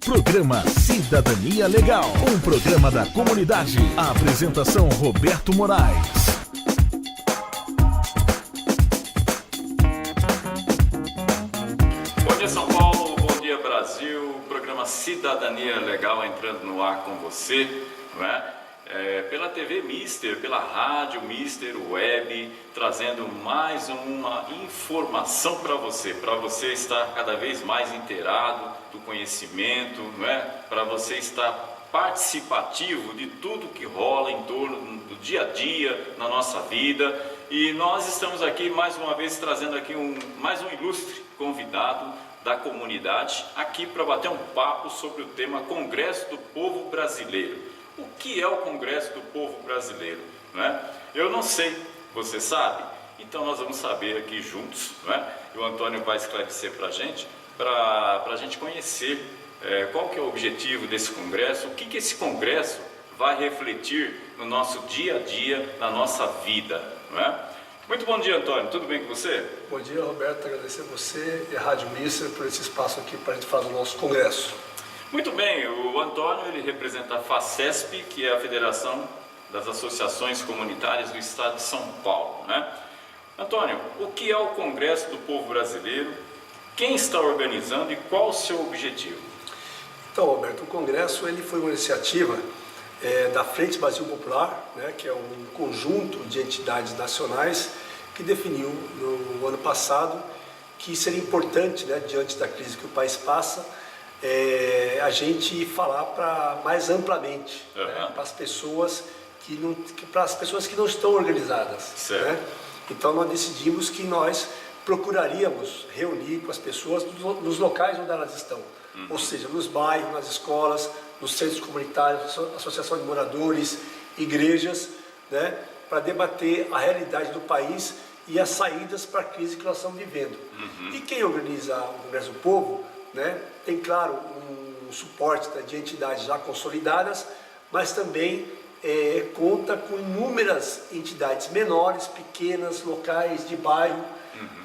Programa Cidadania Legal, um programa da comunidade. A apresentação Roberto Moraes. Bom dia São Paulo, bom dia Brasil, programa Cidadania Legal entrando no ar com você, não é? Pela TV Mister, pela rádio Mister Web, trazendo mais uma informação para você estar cada vez mais inteirado do conhecimento, não é? Para você estar participativo de tudo que rola em torno do dia a dia, na nossa vida. E nós estamos aqui mais uma vez trazendo aqui mais um ilustre convidado da comunidade, aqui para bater um papo sobre o tema Congresso do Povo Brasileiro. O que é o Congresso do Povo Brasileiro? Não é? Eu não sei, você sabe? Então nós vamos saber aqui juntos, não é? E o Antônio vai esclarecer para a gente conhecer qual que é o objetivo desse Congresso, o que esse Congresso vai refletir no nosso dia a dia, na nossa vida, não é? Muito bom dia, Antônio, tudo bem com você? Bom dia, Roberto, agradecer a você e a Rádio Mister por esse espaço aqui para a gente fazer o nosso Congresso. Muito bem, o Antônio ele representa a FACESP, que é a Federação das Associações Comunitárias do Estado de São Paulo, né? Antônio, o que é o Congresso do Povo Brasileiro? Quem está organizando e qual o seu objetivo? Então, Roberto, o Congresso ele foi uma iniciativa da Frente Brasil Popular, né, que é um conjunto de entidades nacionais que definiu no ano passado que seria importante, né, diante da crise que o país passa, a gente falar mais amplamente, né, para as pessoas que não estão organizadas, né? Então nós decidimos que nós procuraríamos reunir com as pessoas nos locais onde elas estão, ou seja, nos bairros, nas escolas, nos centros comunitários, associação de moradores, igrejas, né, para debater a realidade do país e as saídas para a crise que nós estamos vivendo. E quem organiza o Congresso do Povo, né, tem, claro, um suporte de entidades já consolidadas, mas também conta com inúmeras entidades menores, pequenas, locais de bairro,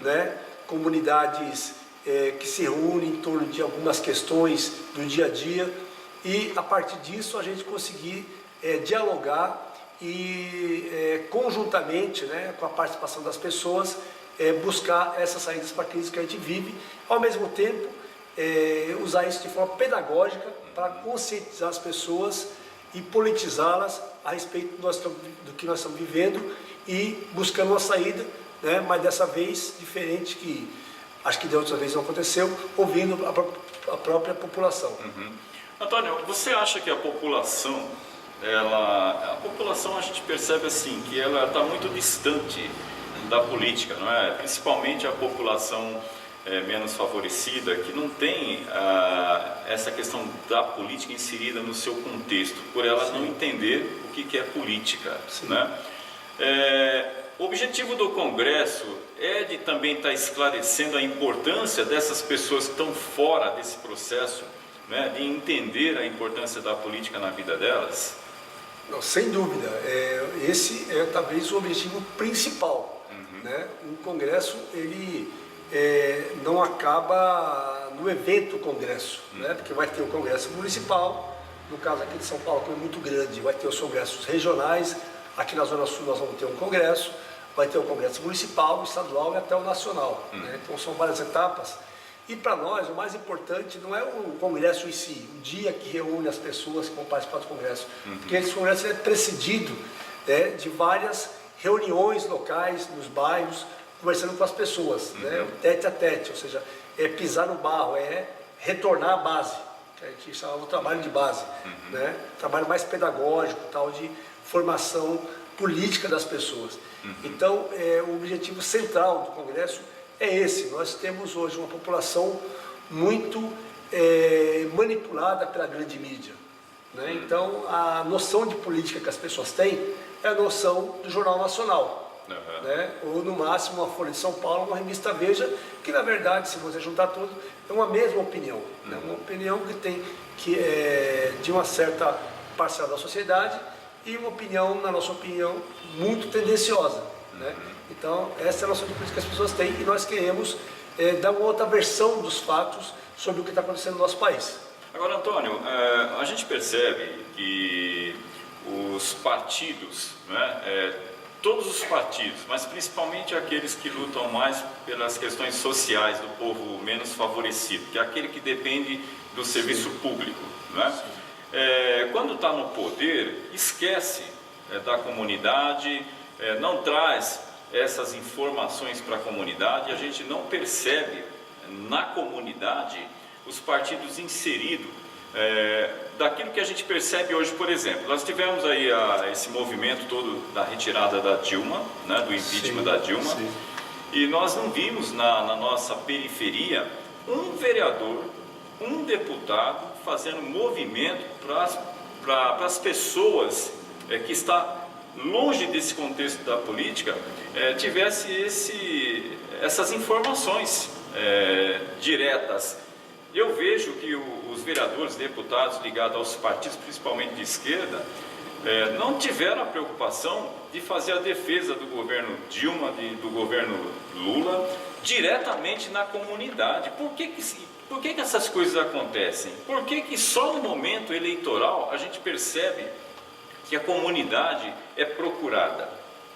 né, comunidades que se reúnem em torno de algumas questões do dia a dia, e a partir disso a gente conseguir dialogar e conjuntamente, né, com a participação das pessoas, buscar essas saídas para a crise que a gente vive, ao mesmo tempo usar isso de forma pedagógica para conscientizar as pessoas e politizá-las a respeito do que nós estamos vivendo e buscando uma saída, né, mas dessa vez diferente, que acho que da outra vez não aconteceu, ouvindo a própria população. Antônio, você acha que a população, a gente percebe assim, que ela está muito distante da política, não é? Principalmente a população menos favorecida, que não tem essa questão da política inserida no seu contexto, por ela não entender o que é política, né? O objetivo do Congresso é de também estar esclarecendo a importância dessas pessoas que estão fora desse processo, né, de entender a importância da política na vida delas? Não, sem dúvida, esse é talvez o objetivo principal, né? O Congresso ele não acaba no evento Congresso, né? Porque vai ter o Congresso Municipal, no caso aqui de São Paulo, que é muito grande, vai ter os congressos regionais, aqui na Zona Sul nós vamos ter um congresso, vai ter o Congresso Municipal, Estadual e até o Nacional, né? Então são várias etapas. E para nós, o mais importante não é o Congresso em si, o dia que reúne as pessoas que vão participar do Congresso, porque esse Congresso é precedido de várias reuniões locais, nos bairros, conversando com as pessoas, né? O tete a tete, ou seja, pisar no barro, retornar à base, que a gente chama o trabalho de base, né? Trabalho mais pedagógico, tal, de formação política das pessoas. Então, o objetivo central do Congresso é esse. Nós temos hoje uma população muito manipulada pela grande mídia, né? Então, a noção de política que as pessoas têm é a noção do Jornal Nacional, né? Ou no máximo uma Folha de São Paulo, uma revista Veja, que na verdade, se você juntar tudo, é uma mesma opinião, né? Uma opinião que é de uma certa parcela da sociedade e uma opinião, na nossa opinião, muito tendenciosa, né? Então, essa é a noção de política que as pessoas têm e nós queremos dar uma outra versão dos fatos sobre o que está acontecendo no nosso país. Agora, Antônio, a gente percebe que os partidos, né, todos os partidos, mas principalmente aqueles que lutam mais pelas questões sociais do povo menos favorecido, que é aquele que depende do serviço público, né? Quando está no poder, esquece da comunidade, não traz essas informações para a comunidade, a gente não percebe na comunidade os partidos inseridos daquilo que a gente percebe hoje. Por exemplo, nós tivemos aí esse movimento todo da retirada da Dilma, né, do impeachment da Dilma, e nós não vimos na nossa periferia um vereador, um deputado fazendo movimento para as pessoas que está longe desse contexto da política, tivesse essas informações diretas. Eu vejo que os vereadores, deputados ligados aos partidos, principalmente de esquerda, não tiveram a preocupação de fazer a defesa do governo Dilma, do governo Lula, diretamente na comunidade. Por que essas coisas acontecem? Por que só no momento eleitoral a gente percebe que a comunidade é procurada?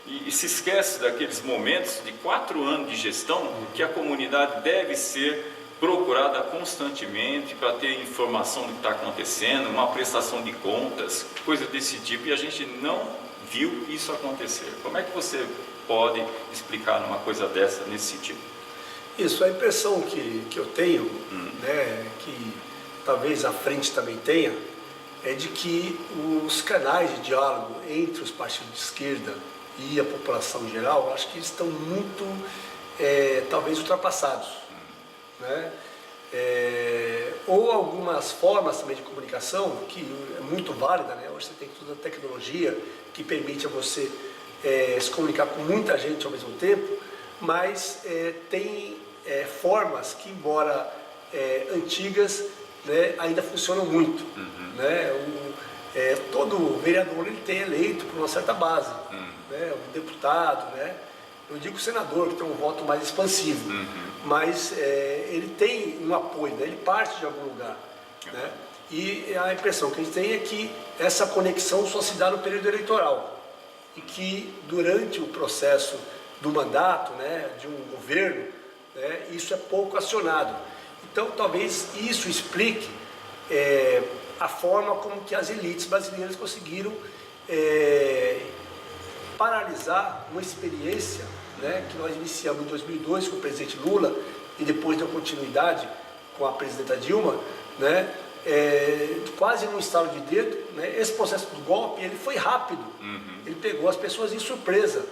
E se esquece daqueles momentos de 4 anos de gestão que a comunidade deve ser procurada constantemente para ter informação do que está acontecendo, uma prestação de contas, coisa desse tipo, e a gente não viu isso acontecer. Como é que você pode explicar uma coisa dessa nesse sentido? Isso, a impressão que eu tenho, né, que talvez a frente também tenha, é de que os canais de diálogo entre os partidos de esquerda e a população em geral, acho que eles estão muito, talvez, ultrapassados, né? Ou algumas formas também de comunicação, que é muito válida, né? Hoje você tem toda a tecnologia que permite a você se comunicar com muita gente ao mesmo tempo, mas tem formas que, embora antigas, né, ainda funcionam muito, né? Todo vereador ele tem eleito por uma certa base, né? Um deputado, né? Eu digo senador, que tem um voto mais expansivo, mas ele tem um apoio, né? Ele parte de algum lugar, né? E a impressão que a gente tem é que essa conexão só se dá no período eleitoral e que durante o processo do mandato, né, de um governo, né, isso é pouco acionado. Então talvez isso explique a forma como que as elites brasileiras conseguiram paralisar uma experiência, né, que nós iniciamos em 2002 com o presidente Lula e depois deu continuidade com a presidenta Dilma, né, quase num estalo de dedo, né. Esse processo do golpe ele foi rápido, ele pegou as pessoas em surpresa,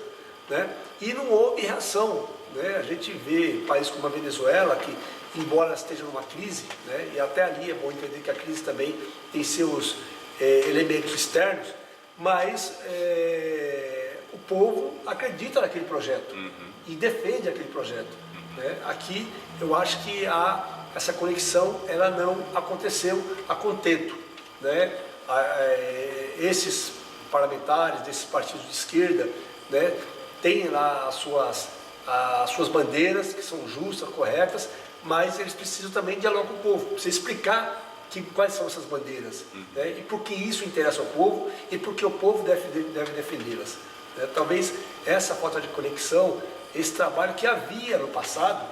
né, e não houve reação, né. A gente vê países como a Venezuela, que embora esteja numa crise, né, e até ali é bom entender que a crise também tem seus elementos externos, mas o povo acredita naquele projeto e defende aquele projeto, né? Aqui eu acho que essa conexão ela não aconteceu a contento, né? Esses parlamentares desses partidos de esquerda, né, têm lá as suas bandeiras que são justas, corretas, mas eles precisam também dialogar com o povo, precisa explicar quais são essas bandeiras, né, e por que isso interessa ao povo e por que o povo deve defendê-las. Talvez essa falta de conexão, esse trabalho que havia no passado,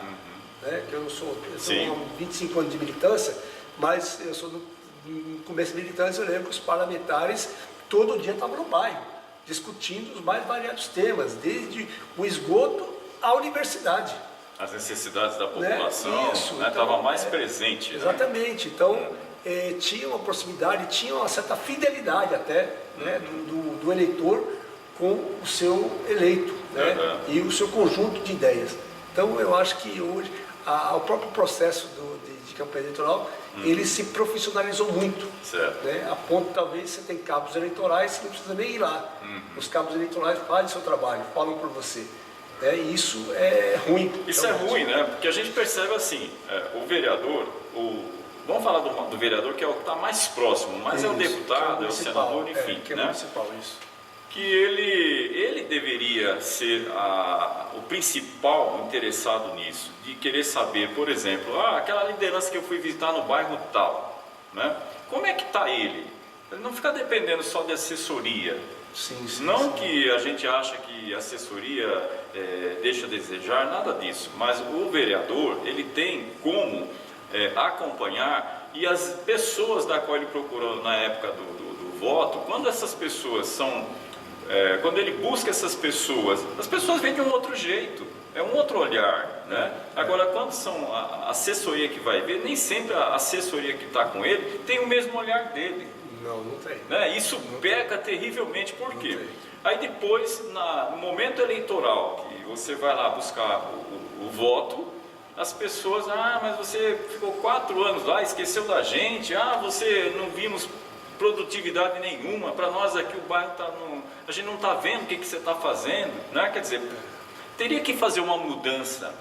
né, que eu sou 25 anos de militância, mas eu sou no começo da militância, eu lembro que os parlamentares todo dia estavam no bairro, discutindo os mais variados temas, desde o esgoto à universidade. As necessidades da população, Isso, né, então, estava mais presente. Exatamente, né? então tinha uma proximidade, tinha uma certa fidelidade até, né, do eleitor com o seu eleito, né, e o seu conjunto de ideias. Então eu acho que hoje o próprio processo de campanha eleitoral ele se profissionalizou muito, né, a ponto talvez você tem cabos eleitorais que não precisa nem ir lá. Os cabos eleitorais fazem seu trabalho, falam por você. E isso é ruim. Isso é ruim, né? Porque a gente percebe assim, o vereador, vamos falar do vereador que é o que está mais próximo, mas é o deputado, é o senador, enfim, que é né? municipal, isso. que ele deveria ser o principal interessado nisso, de querer saber, por exemplo, aquela liderança que eu fui visitar no bairro tal, né? Como é que está ele? Ele não fica dependendo só de assessoria. Sim, Não que a gente acha que assessoria deixa a desejar, nada disso, mas o vereador, ele tem como acompanhar, e as pessoas da qual ele procurou na época do voto, quando essas pessoas são, quando ele busca essas pessoas, as pessoas vêm de um outro jeito, é um outro olhar, né? Agora, quando são a assessoria que vai ver, nem sempre a assessoria que está com ele tem o mesmo olhar dele. Não tem. Né? Isso peca terrivelmente, por quê? Aí depois, no momento eleitoral, que você vai lá buscar o voto, as pessoas, mas você ficou 4 anos lá, esqueceu da gente, você não vimos produtividade nenhuma, para nós aqui o bairro a gente não está vendo o que você está fazendo, né? Quer dizer, teria que fazer uma mudança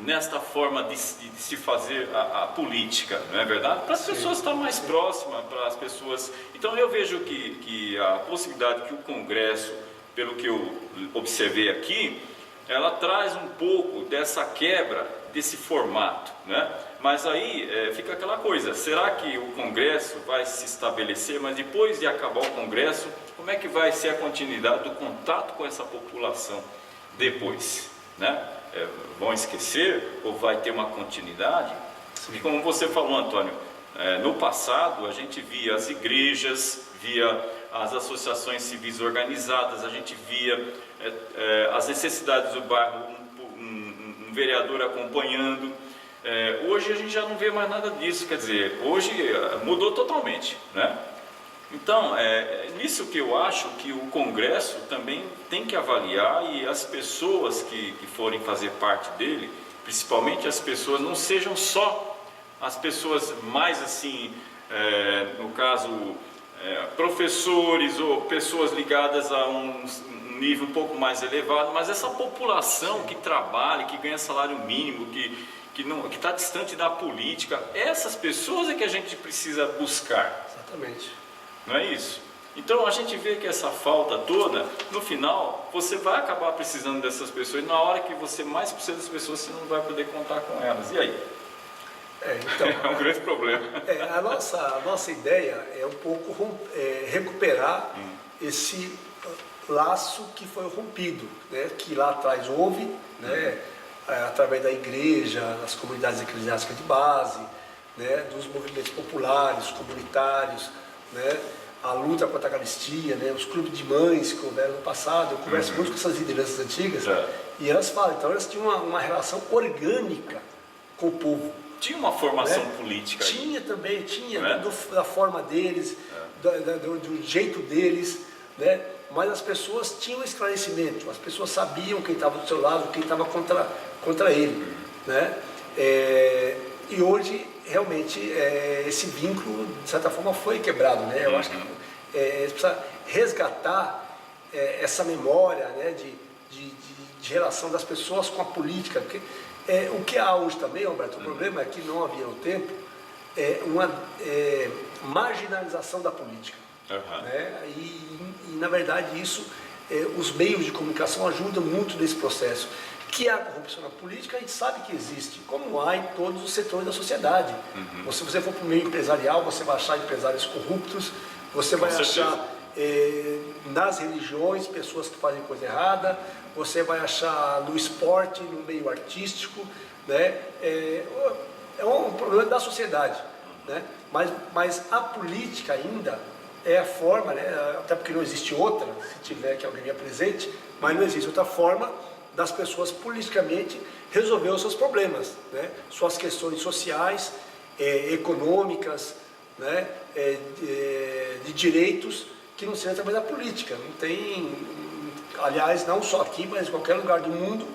nesta forma de se fazer a política, não é verdade? Para as pessoas estar mais próximas, para as pessoas... Então eu vejo que a possibilidade que o Congresso, pelo que eu observei aqui, ela traz um pouco dessa quebra desse formato, né? Mas aí fica aquela coisa, será que o Congresso vai se estabelecer, mas depois de acabar o Congresso, como é que vai ser a continuidade do contato com essa população depois, né? Vão esquecer ou vai ter uma continuidade? E como você falou, Antônio, no passado a gente via as igrejas, via as associações civis organizadas, a gente via as necessidades do bairro, um vereador acompanhando. Hoje a gente já não vê mais nada disso, quer dizer, hoje mudou totalmente, né? Então, nisso que eu acho que o Congresso também tem que avaliar, e as pessoas que forem fazer parte dele, principalmente as pessoas, não sejam só as pessoas mais assim, no caso, professores ou pessoas ligadas a um nível um pouco mais elevado, mas essa população que trabalha, que ganha salário mínimo, que está distante da política, essas pessoas é que a gente precisa buscar. Exatamente. Não é isso? Então a gente vê que essa falta toda, no final, você vai acabar precisando dessas pessoas, e na hora que você mais precisa dessas pessoas, você não vai poder contar com elas. E aí? Então, é um grande problema. A nossa ideia é um pouco recuperar esse laço que foi rompido, né? Que lá atrás houve, né? Através da igreja, das comunidades eclesiásticas de base, né? Dos movimentos populares, comunitários, né? A luta contra a carestia, né? Os clubes de mães que houveram no passado. Eu converso muito com essas lideranças antigas e elas falam, então elas tinham uma relação orgânica com o povo. Tinha uma formação política aí. Tinha também, da forma deles, do jeito deles, né? Mas as pessoas tinham esclarecimento, as pessoas sabiam quem estava do seu lado, quem estava contra ele, né? E hoje, realmente, esse vínculo, de certa forma, foi quebrado, né? Eu acho que precisa resgatar essa memória, né? de relação das pessoas com a política. Porque, o que há hoje também, Alberto, o problema é que não havia no tempo uma marginalização da política. Né? E, na verdade, isso, os meios de comunicação ajudam muito nesse processo. Que a corrupção na política, a gente sabe que existe, como há em todos os setores da sociedade. Se você for para o meio empresarial, você vai achar empresários corruptos, você vai achar nas religiões pessoas que fazem coisa errada, você vai achar no esporte, no meio artístico, né? É um problema da sociedade, né? Mas a política ainda é a forma, né? Até porque não existe outra, se tiver que alguém me apresente, mas não existe outra forma das pessoas politicamente resolver os seus problemas, né? Suas questões sociais, econômicas, né? De direitos, que não seja através da política. Não tem, aliás, não só aqui, mas em qualquer lugar do mundo,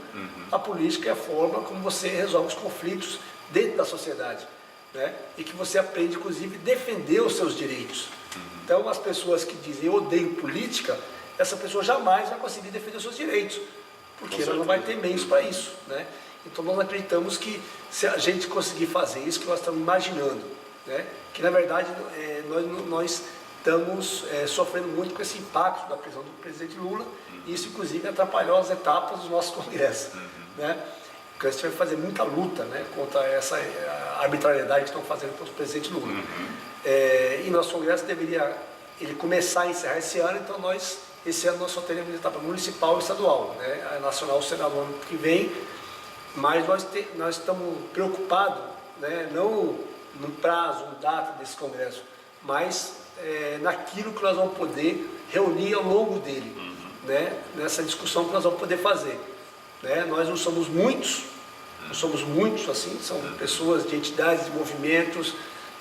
a política é a forma como você resolve os conflitos dentro da sociedade, né? E que você aprende, inclusive, a defender os seus direitos. Então, as pessoas que dizem eu odeio política, essa pessoa jamais vai conseguir defender os seus direitos, porque ela não vai ter meios para isso, né? Então nós acreditamos que se a gente conseguir fazer isso que nós estamos imaginando, né? Que na verdade nós estamos sofrendo muito com esse impacto da prisão do presidente Lula, e isso inclusive atrapalhou as etapas dos nossos congressos, né? Porque a gente vai fazer muita luta, né, contra essa arbitrariedade que estão fazendo contra o presidente Lula. E nosso congresso deveria começar a encerrar esse ano, então esse ano nós só teremos etapa municipal e estadual, né? A nacional será no ano que vem, mas nós estamos preocupados, né, não no prazo, no data desse congresso, mas naquilo que nós vamos poder reunir ao longo dele, né, nessa discussão que nós vamos poder fazer. Né? Nós não somos muitos assim, são pessoas de entidades, de movimentos,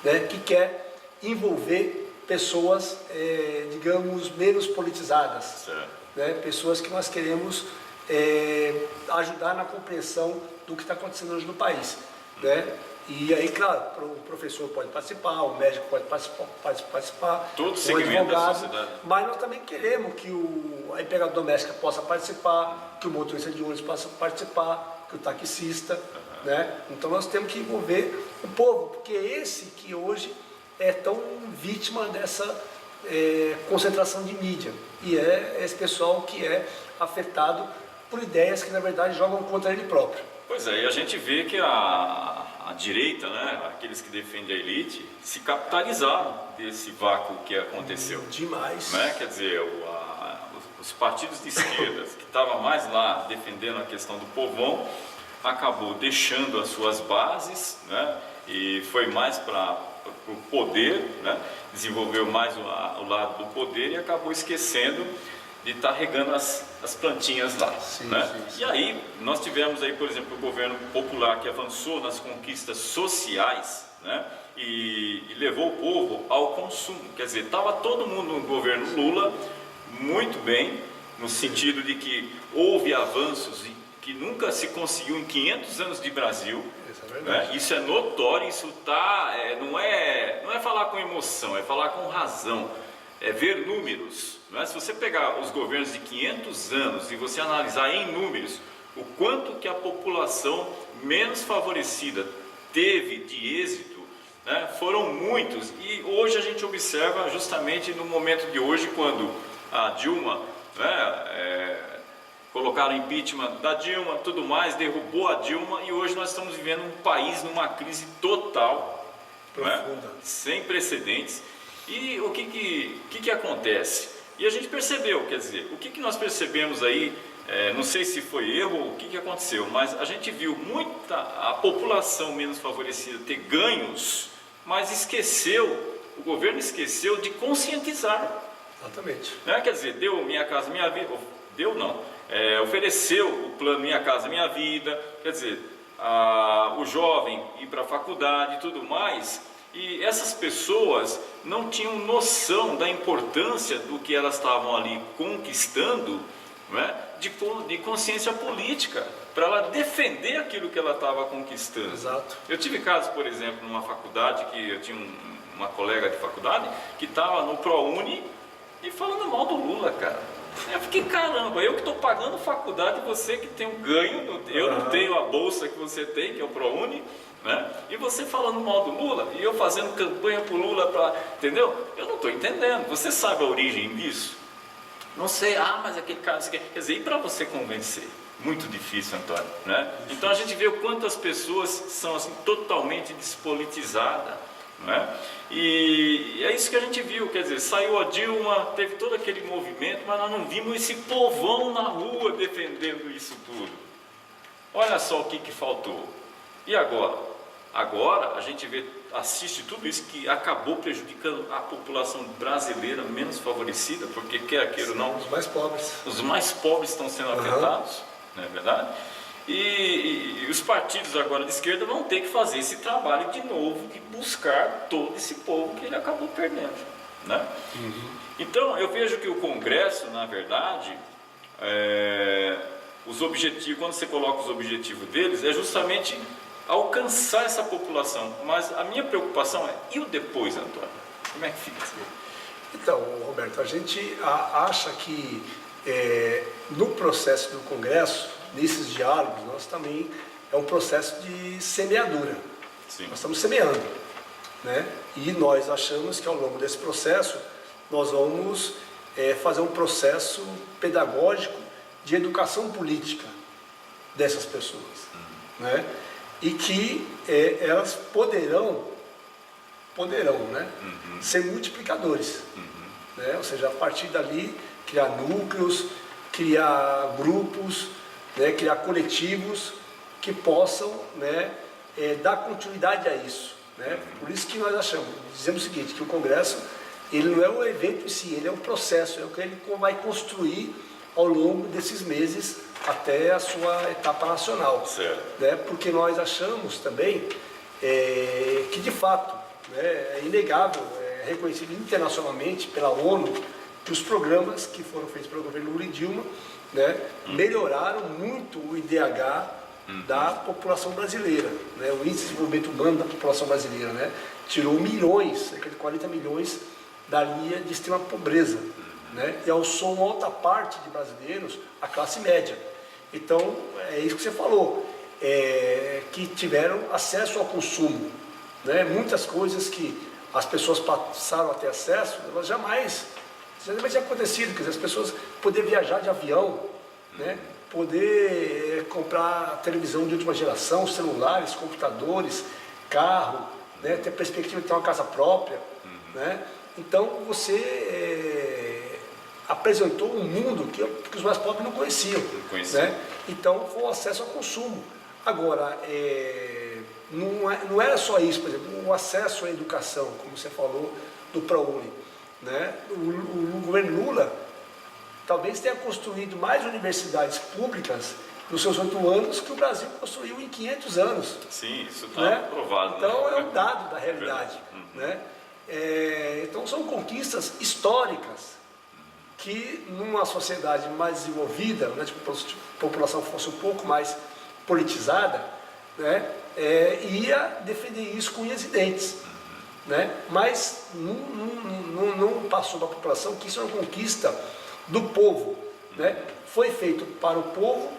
né, que quer envolver pessoas, digamos, menos politizadas, né? Pessoas que nós queremos ajudar na compreensão do que está acontecendo hoje no país, né? E aí, claro, o professor pode participar, o médico pode participar, todo o segmento da advogado, sociedade. mas nós também queremos que a empregada doméstica possa participar, que o motorista de ônibus possa participar, que o taxista, né? Então nós temos que envolver o povo, porque esse que hoje é tão vítima dessa concentração de mídia, e esse pessoal que é afetado por ideias que na verdade jogam contra ele próprio. Pois é, e a gente vê que a direita, né, aqueles que defendem a elite, se capitalizaram desse vácuo que aconteceu. Demais. Né? Quer dizer, os partidos de esquerda, que estavam mais lá defendendo a questão do povão, acabou deixando as suas bases, né, e foi mais para o poder, né, desenvolveu mais o lado do poder e acabou esquecendo de estar regando as plantinhas lá. Sim, né? sim. E aí nós tivemos aí, por exemplo, o governo popular que avançou nas conquistas sociais, né? E levou o povo ao consumo. Quer dizer, estava todo mundo no governo Lula muito bem, no sentido de que houve avanços que nunca se conseguiu em 500 anos de Brasil. Isso é verdade. Né? Isso é notório, isso não é falar com emoção, é falar com razão, é ver números. Né? Se você pegar os governos de 500 anos e você analisar em números o quanto que a população menos favorecida teve de êxito, né? Foram muitos, e hoje a gente observa justamente no momento de hoje, quando a Dilma, né, colocaram impeachment da Dilma, tudo mais, derrubou a Dilma, e hoje nós estamos vivendo um país numa crise total, né, sem precedentes. E o que acontece? E a gente percebeu, quer dizer, o que nós percebemos aí, não sei se foi erro ou o que aconteceu, mas a gente viu a população menos favorecida ter ganhos, mas o governo esqueceu de conscientizar. Exatamente. Né? Quer dizer, deu Minha Casa Minha Vida, deu não, ofereceu o plano Minha Casa Minha Vida, quer dizer, o jovem ir para a faculdade e tudo mais. E essas pessoas não tinham noção da importância do que elas estavam ali conquistando, né, de consciência política, para ela defender aquilo que ela estava conquistando. Exato. Eu tive casos, por exemplo, numa faculdade, que eu tinha uma colega de faculdade que estava no ProUni e falando mal do Lula, cara. Eu fiquei, caramba, eu que estou pagando faculdade, você que tem um ganho, eu não tenho a bolsa que você tem, que é o ProUni, né? E você falando mal do Lula, e eu fazendo campanha pro Lula, entendeu? Eu não estou entendendo. Você sabe a origem disso? Não sei, mas aquele cara, quer dizer, e para você convencer? Muito difícil, Antônio, né? Então a gente vê o quanto as pessoas são assim, totalmente despolitizadas, né? E é isso que a gente viu, quer dizer, saiu a Dilma, teve todo aquele movimento, mas nós não vimos esse povão na rua defendendo isso tudo. Olha só o que faltou. E agora? Agora a gente assiste tudo isso que acabou prejudicando a população brasileira menos favorecida, porque quer queira ou não, os mais pobres. Os mais pobres estão sendo afetados, não é verdade? E os partidos agora de esquerda vão ter que fazer esse trabalho de novo, de buscar todo esse povo que ele acabou perdendo, né? Então eu vejo que o Congresso, na verdade, os objetivos, quando você coloca os objetivos deles, é justamente alcançar essa população. Mas a minha preocupação e o depois, Antônio? Como é que fica? Então, Roberto, a gente acha que no processo do Congresso, nesses diálogos, nós também é um processo de semeadura. Sim. Nós estamos semeando, né? E nós achamos que ao longo desse processo nós vamos fazer um processo pedagógico de educação política dessas pessoas, né? E que elas poderão, né, ser multiplicadores, né? Ou seja, a partir dali criar núcleos, criar grupos, né, criar coletivos que possam, né, dar continuidade a isso, né? Por isso que nós dizemos o seguinte, que o Congresso, ele não é um evento em si, ele é um processo, é o que ele vai construir ao longo desses meses até a sua etapa nacional. Certo. Né? Porque nós achamos também que, de fato, né, é inegável, é reconhecido internacionalmente pela ONU, que os programas que foram feitos pelo governo Lula e Dilma, né, melhoraram muito o IDH da população brasileira, né, o índice de desenvolvimento humano da população brasileira, né, tirou milhões, cerca de 40 milhões da linha de extrema pobreza, né, e alçou uma alta parte de brasileiros a classe média. Então, é isso que você falou, que tiveram acesso ao consumo, né, muitas coisas que as pessoas passaram a ter acesso, elas jamais tinha acontecido, quer dizer, as pessoas poder viajar de avião, né, poder comprar televisão de última geração, celulares, computadores, carro, né, ter perspectiva de ter uma casa própria, né? Então você apresentou um mundo que os mais pobres não conheciam, né? Então foi o acesso ao consumo. Agora, não era só isso, por exemplo, o acesso à educação, como você falou, do ProUni, né? O governo Lula talvez tenha construído mais universidades públicas nos seus 8 anos que o Brasil construiu em 500 anos. Sim, isso está, né? provado. Então, né? é um dado da realidade. Né? Então são conquistas históricas que numa sociedade mais desenvolvida, né, se a população fosse um pouco mais politizada, né, ia defender isso com unhas e dentes. Né? Mas não passou da população que isso é uma conquista do povo. Né? Foi feito para o povo,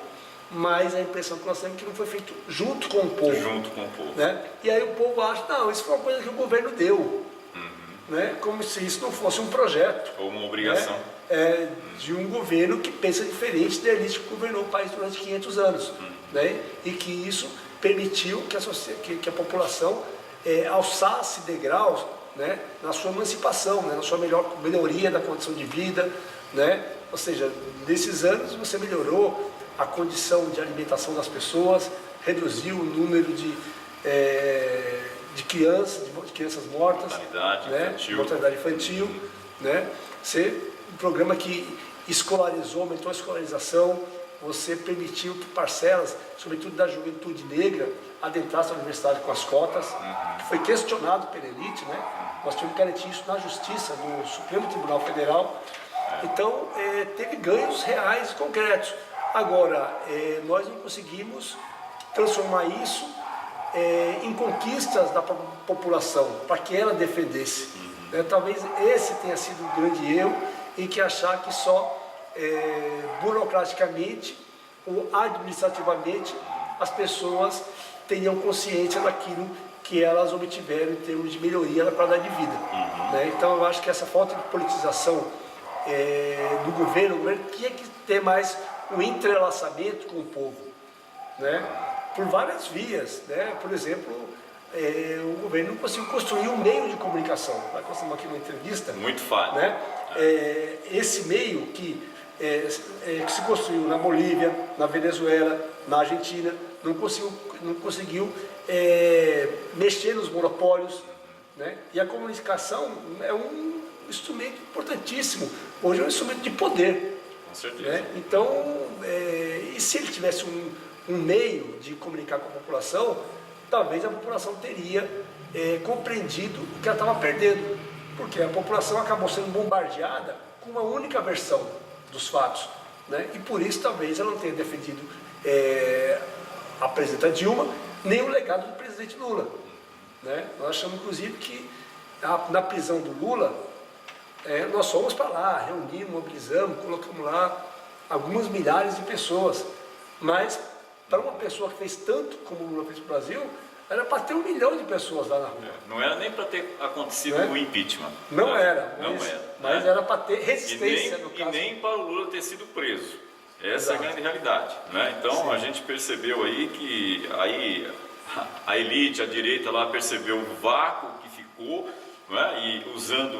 mas a impressão que nós temos é que não foi feito junto com o povo. Junto com o povo. Né? E aí o povo acha, não, isso foi uma coisa que o governo deu. Né? Como se isso não fosse um projeto. Ou uma obrigação. Né? De um governo que pensa diferente da elite que governou o país durante 500 anos. Né? E que isso permitiu que a população alçasse degraus, né, na sua emancipação, né, na sua melhoria da condição de vida. Né? Ou seja, nesses anos você melhorou a condição de alimentação das pessoas, reduziu o número de crianças mortas, mortalidade infantil, né? Um programa que aumentou a escolarização, você permitiu que parcelas, sobretudo da juventude negra, adentrassem a universidade com as cotas, que foi questionado pela elite, né? Nós tivemos que garantir isso na Justiça, no Supremo Tribunal Federal. Então, teve ganhos reais e concretos. Agora, nós não conseguimos transformar isso em conquistas da população, para que ela defendesse. Talvez esse tenha sido um grande erro, em que achar que só burocraticamente ou administrativamente as pessoas teriam consciência daquilo que elas obtiveram em termos de melhoria da qualidade de vida. Né? Então eu acho que essa falta de politização do governo tinha que ter mais um entrelaçamento com o povo, né? Por várias vias, né? Por exemplo, o governo não conseguiu construir um meio de comunicação. Nós estamos aqui numa entrevista. Muito fácil. Né? Esse meio que se construiu na Bolívia, na Venezuela, na Argentina, não conseguiu mexer nos monopólios. Né? E a comunicação é um instrumento importantíssimo. Hoje é um instrumento de poder. Com certeza. Né? Então, e se ele tivesse um meio de comunicar com a população, talvez a população teria compreendido o que ela estava perdendo, porque a população acabou sendo bombardeada com uma única versão dos fatos, né? E por isso talvez ela não tenha defendido a presidenta Dilma, nem o legado do presidente Lula. Né? Nós achamos inclusive que na prisão do Lula, nós fomos para lá, reunimos, mobilizamos, colocamos lá algumas milhares de pessoas, mas para uma pessoa que fez tanto como o Lula fez para o Brasil, Era para ter 1 milhão de pessoas lá na rua. Não era nem para ter acontecido o impeachment. Não era, mas era para ter resistência, no caso. E nem para o Lula ter sido preso. Essa é a grande realidade. Né? Então, a gente percebeu aí que a elite, a direita lá percebeu o vácuo que ficou, né? E usando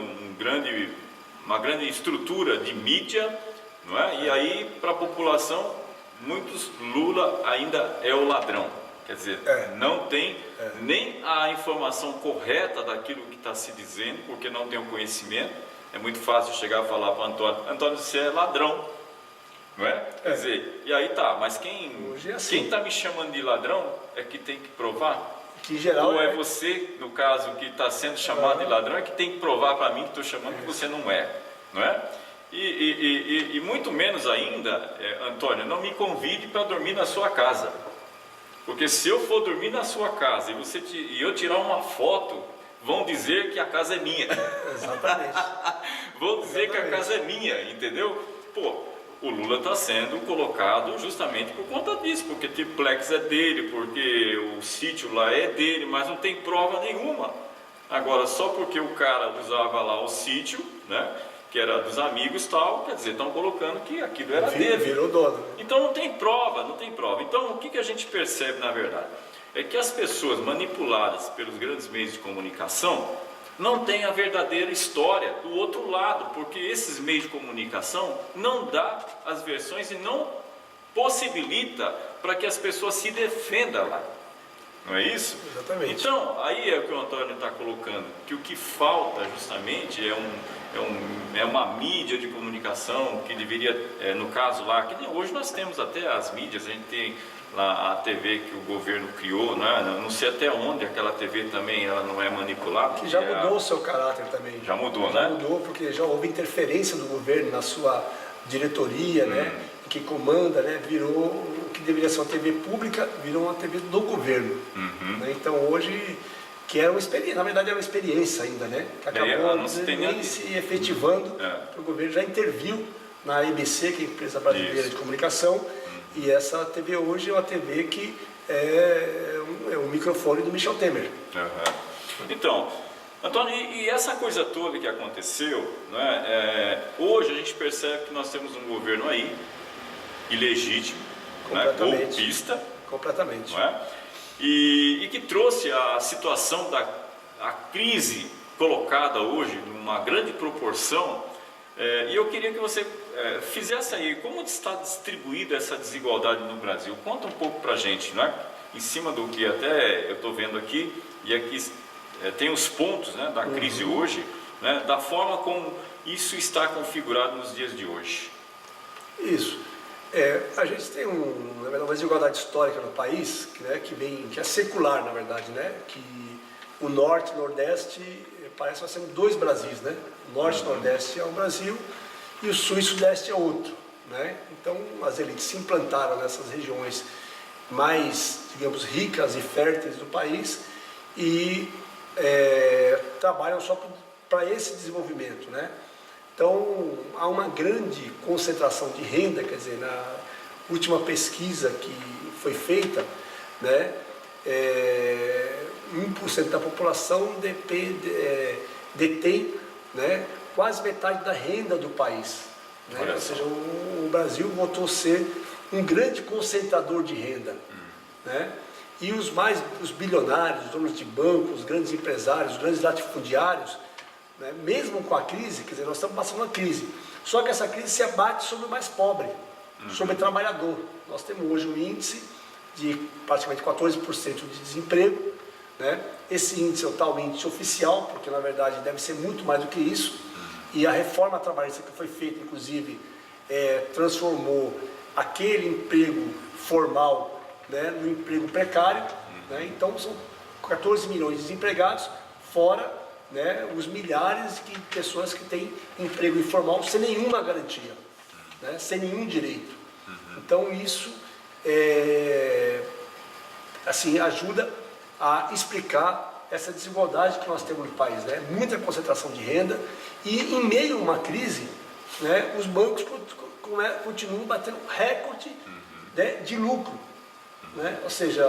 uma grande estrutura de mídia, não é? E aí, para a população, muitos, Lula ainda é o ladrão. Quer dizer, não tem nem a informação correta daquilo que está se dizendo, porque não tem o conhecimento. É muito fácil chegar e falar para o Antônio, você é ladrão, não é? Quer dizer, e aí tá, mas quem está me chamando de ladrão é que tem que provar? Que geral ou é você, no caso, que está sendo chamado de ladrão, é que tem que provar para mim que estou chamando que você não é, não é? E muito menos ainda, Antônio, não me convide para dormir na sua casa. Porque se eu for dormir na sua casa e eu tirar uma foto, vão dizer que a casa é minha. Exatamente. Vão dizer que a casa é minha, entendeu? Pô, o Lula está sendo colocado justamente por conta disso, porque o triplex é dele, porque o sítio lá é dele, mas não tem prova nenhuma. Agora, só porque o cara usava lá o sítio, né, que era dos amigos e tal, quer dizer, estão colocando que aquilo era dele. Virou dono. Então não tem prova. Então o que a gente percebe na verdade? É que as pessoas manipuladas pelos grandes meios de comunicação não têm a verdadeira história do outro lado, porque esses meios de comunicação não dão as versões e não possibilita para que as pessoas se defendam lá. Não é isso? Exatamente. Então, aí é o que o Antônio está colocando, que o que falta justamente é uma mídia de comunicação que deveria, no caso lá, que hoje nós temos até as mídias, a gente tem lá a TV que o governo criou, né? Não sei até onde aquela TV também ela não é manipulada. Que já mudou o seu caráter também. Já mudou, né? Já mudou porque já houve interferência do governo na sua diretoria, né? Que comanda, né? Virou o que deveria ser uma TV pública, virou uma TV do governo. Né? Então hoje, que era uma experiência, na verdade era uma experiência ainda, né? Que acabou nem se efetivando, porque o governo já interviu na ABC, que é a Empresa Brasileira de Comunicação, e essa TV hoje é uma TV que é um microfone do Michel Temer. Então, Antônio, e essa coisa toda que aconteceu, né, hoje a gente percebe que nós temos um governo aí, ilegítimo, né, golpista, completamente. Não é? E que trouxe a situação a crise colocada hoje numa grande proporção. E eu queria que você fizesse aí como está distribuída essa desigualdade no Brasil. Conta um pouco para a gente, né? Em cima do que até eu estou vendo aqui, e aqui tem os pontos, né, da crise hoje, né, da forma como isso está configurado nos dias de hoje. Isso. A gente tem na verdade, uma desigualdade histórica no país, né, que é secular, na verdade, né, que o Norte e o Nordeste parece que nós temos dois Brasis, né? O Norte e o Nordeste é um Brasil e o Sul e o Sudeste é outro, né? Então as elites se implantaram nessas regiões mais, digamos, ricas e férteis do país e trabalham só para esse desenvolvimento, né? Então, há uma grande concentração de renda, quer dizer, na última pesquisa que foi feita, né, 1% da população detém, né, quase metade da renda do país. Né? Ou seja, o Brasil voltou a ser um grande concentrador de renda. Né? E os bilionários, os donos de bancos, os grandes empresários, os grandes latifundiários, né, mesmo com a crise, quer dizer, nós estamos passando uma crise, só que essa crise se abate sobre o mais pobre, sobre o trabalhador. Nós temos hoje um índice de praticamente 14% de desemprego, né? Esse índice é o tal índice oficial, porque na verdade deve ser muito mais do que isso, e a reforma trabalhista que foi feita, inclusive, transformou aquele emprego formal, né, no emprego precário, né? Então são 14 milhões de desempregados, fora, né, os milhares de pessoas que têm emprego informal sem nenhuma garantia, né, sem nenhum direito. Então isso assim, ajuda a explicar essa desigualdade que nós temos no país, né? Muita concentração de renda e em meio a uma crise, né, os bancos continuam batendo recorde, né, de lucro. né? Ou seja,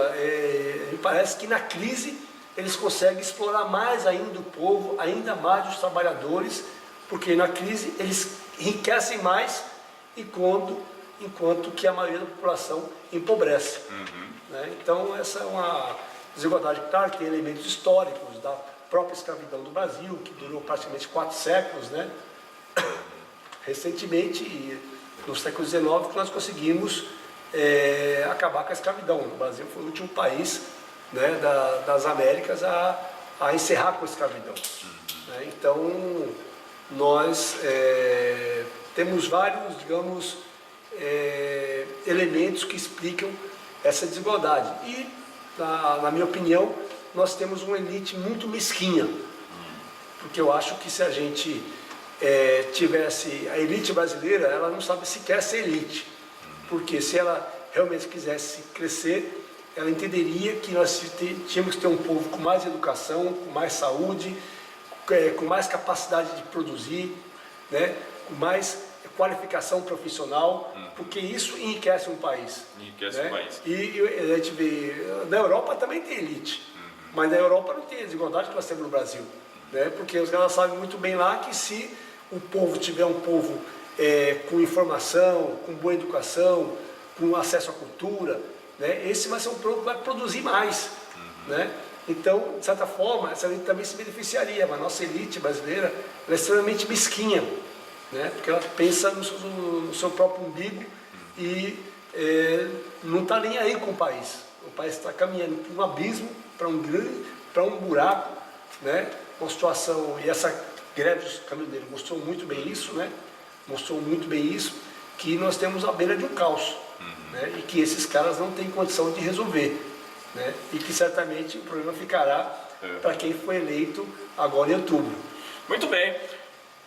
me parece que na crise eles conseguem explorar mais ainda o povo, ainda mais os trabalhadores, porque na crise eles enriquecem mais enquanto que a maioria da população empobrece. Né? Então essa é uma desigualdade, claro, que tem elementos históricos da própria escravidão do Brasil, que durou praticamente 4 séculos, né? Recentemente, no século XIX, que nós conseguimos acabar com a escravidão. O Brasil foi o último país, né, das Américas a encerrar com a escravidão. Né? Então, nós temos vários, digamos, elementos que explicam essa desigualdade. E, na minha opinião, nós temos uma elite muito mesquinha, porque eu acho que se a gente tivesse a elite brasileira, ela não sabe sequer ser elite, porque se ela realmente quisesse crescer, ela entenderia que nós tínhamos que ter um povo com mais educação, com mais saúde, com mais capacidade de produzir, né, com mais qualificação profissional, porque isso enriquece um país. Enriquece né? o país. E a gente vê, na Europa também tem elite, mas na Europa não tem a desigualdade que nós temos no Brasil, né? Porque os caras sabem muito bem lá que se o povo tiver um povo com informação, com boa educação, com acesso à cultura, né, esse vai ser um povo que vai produzir mais. Né? Então, de certa forma, essa elite também se beneficiaria, mas a nossa elite brasileira ela é extremamente mesquinha, né? Porque ela pensa no seu próprio umbigo e não está nem aí com o país. O país está caminhando para um abismo, para um buraco, né? Uma situação, e essa greve dos caminhoneiros mostrou muito bem isso, né? Mostrou muito bem isso, que nós temos à beira de um caos, né? E que esses caras não têm condição de resolver, né? E que certamente o problema ficará para quem foi eleito agora em outubro. Muito bem.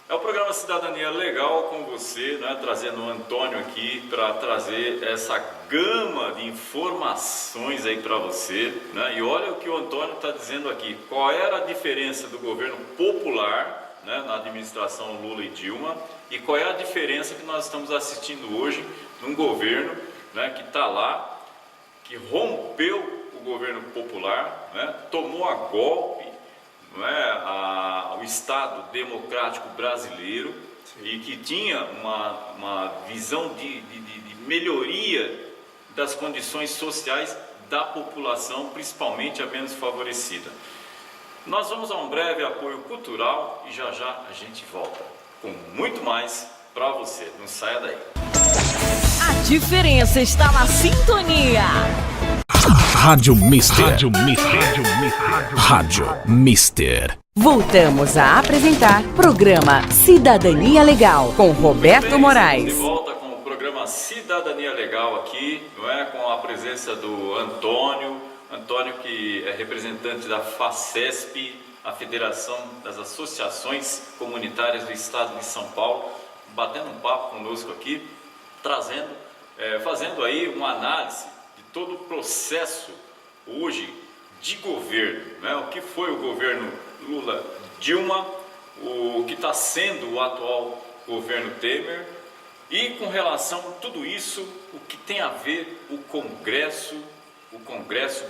É o programa Cidadania Legal com você, né, trazendo o Antônio aqui para trazer essa gama de informações aí para você, né? E olha o que o Antônio está dizendo aqui. Qual era a diferença do governo popular, né, na administração Lula e Dilma, e qual é a diferença que nós estamos assistindo hoje num governo, né, que está lá, que rompeu o governo popular, né, tomou a golpe, não é, o Estado democrático brasileiro. Sim. E que tinha uma visão de melhoria das condições sociais da população, principalmente a menos favorecida. Nós vamos a um breve apoio cultural e já já a gente volta com muito mais para você. Não saia daí. A diferença está na sintonia. Rádio Mister. Rádio Mister. Rádio Mister. Voltamos a apresentar programa Cidadania Legal com Roberto Moraes. De volta com o programa Cidadania Legal aqui, não é, com a presença do Antônio que é representante da FACESP, a Federação das Associações Comunitárias do Estado de São Paulo, batendo um papo conosco aqui, fazendo aí uma análise de todo o processo hoje de governo, né? O que foi o governo Lula-Dilma, o que está sendo o atual governo Temer, e com relação a tudo isso, o que tem a ver o Congresso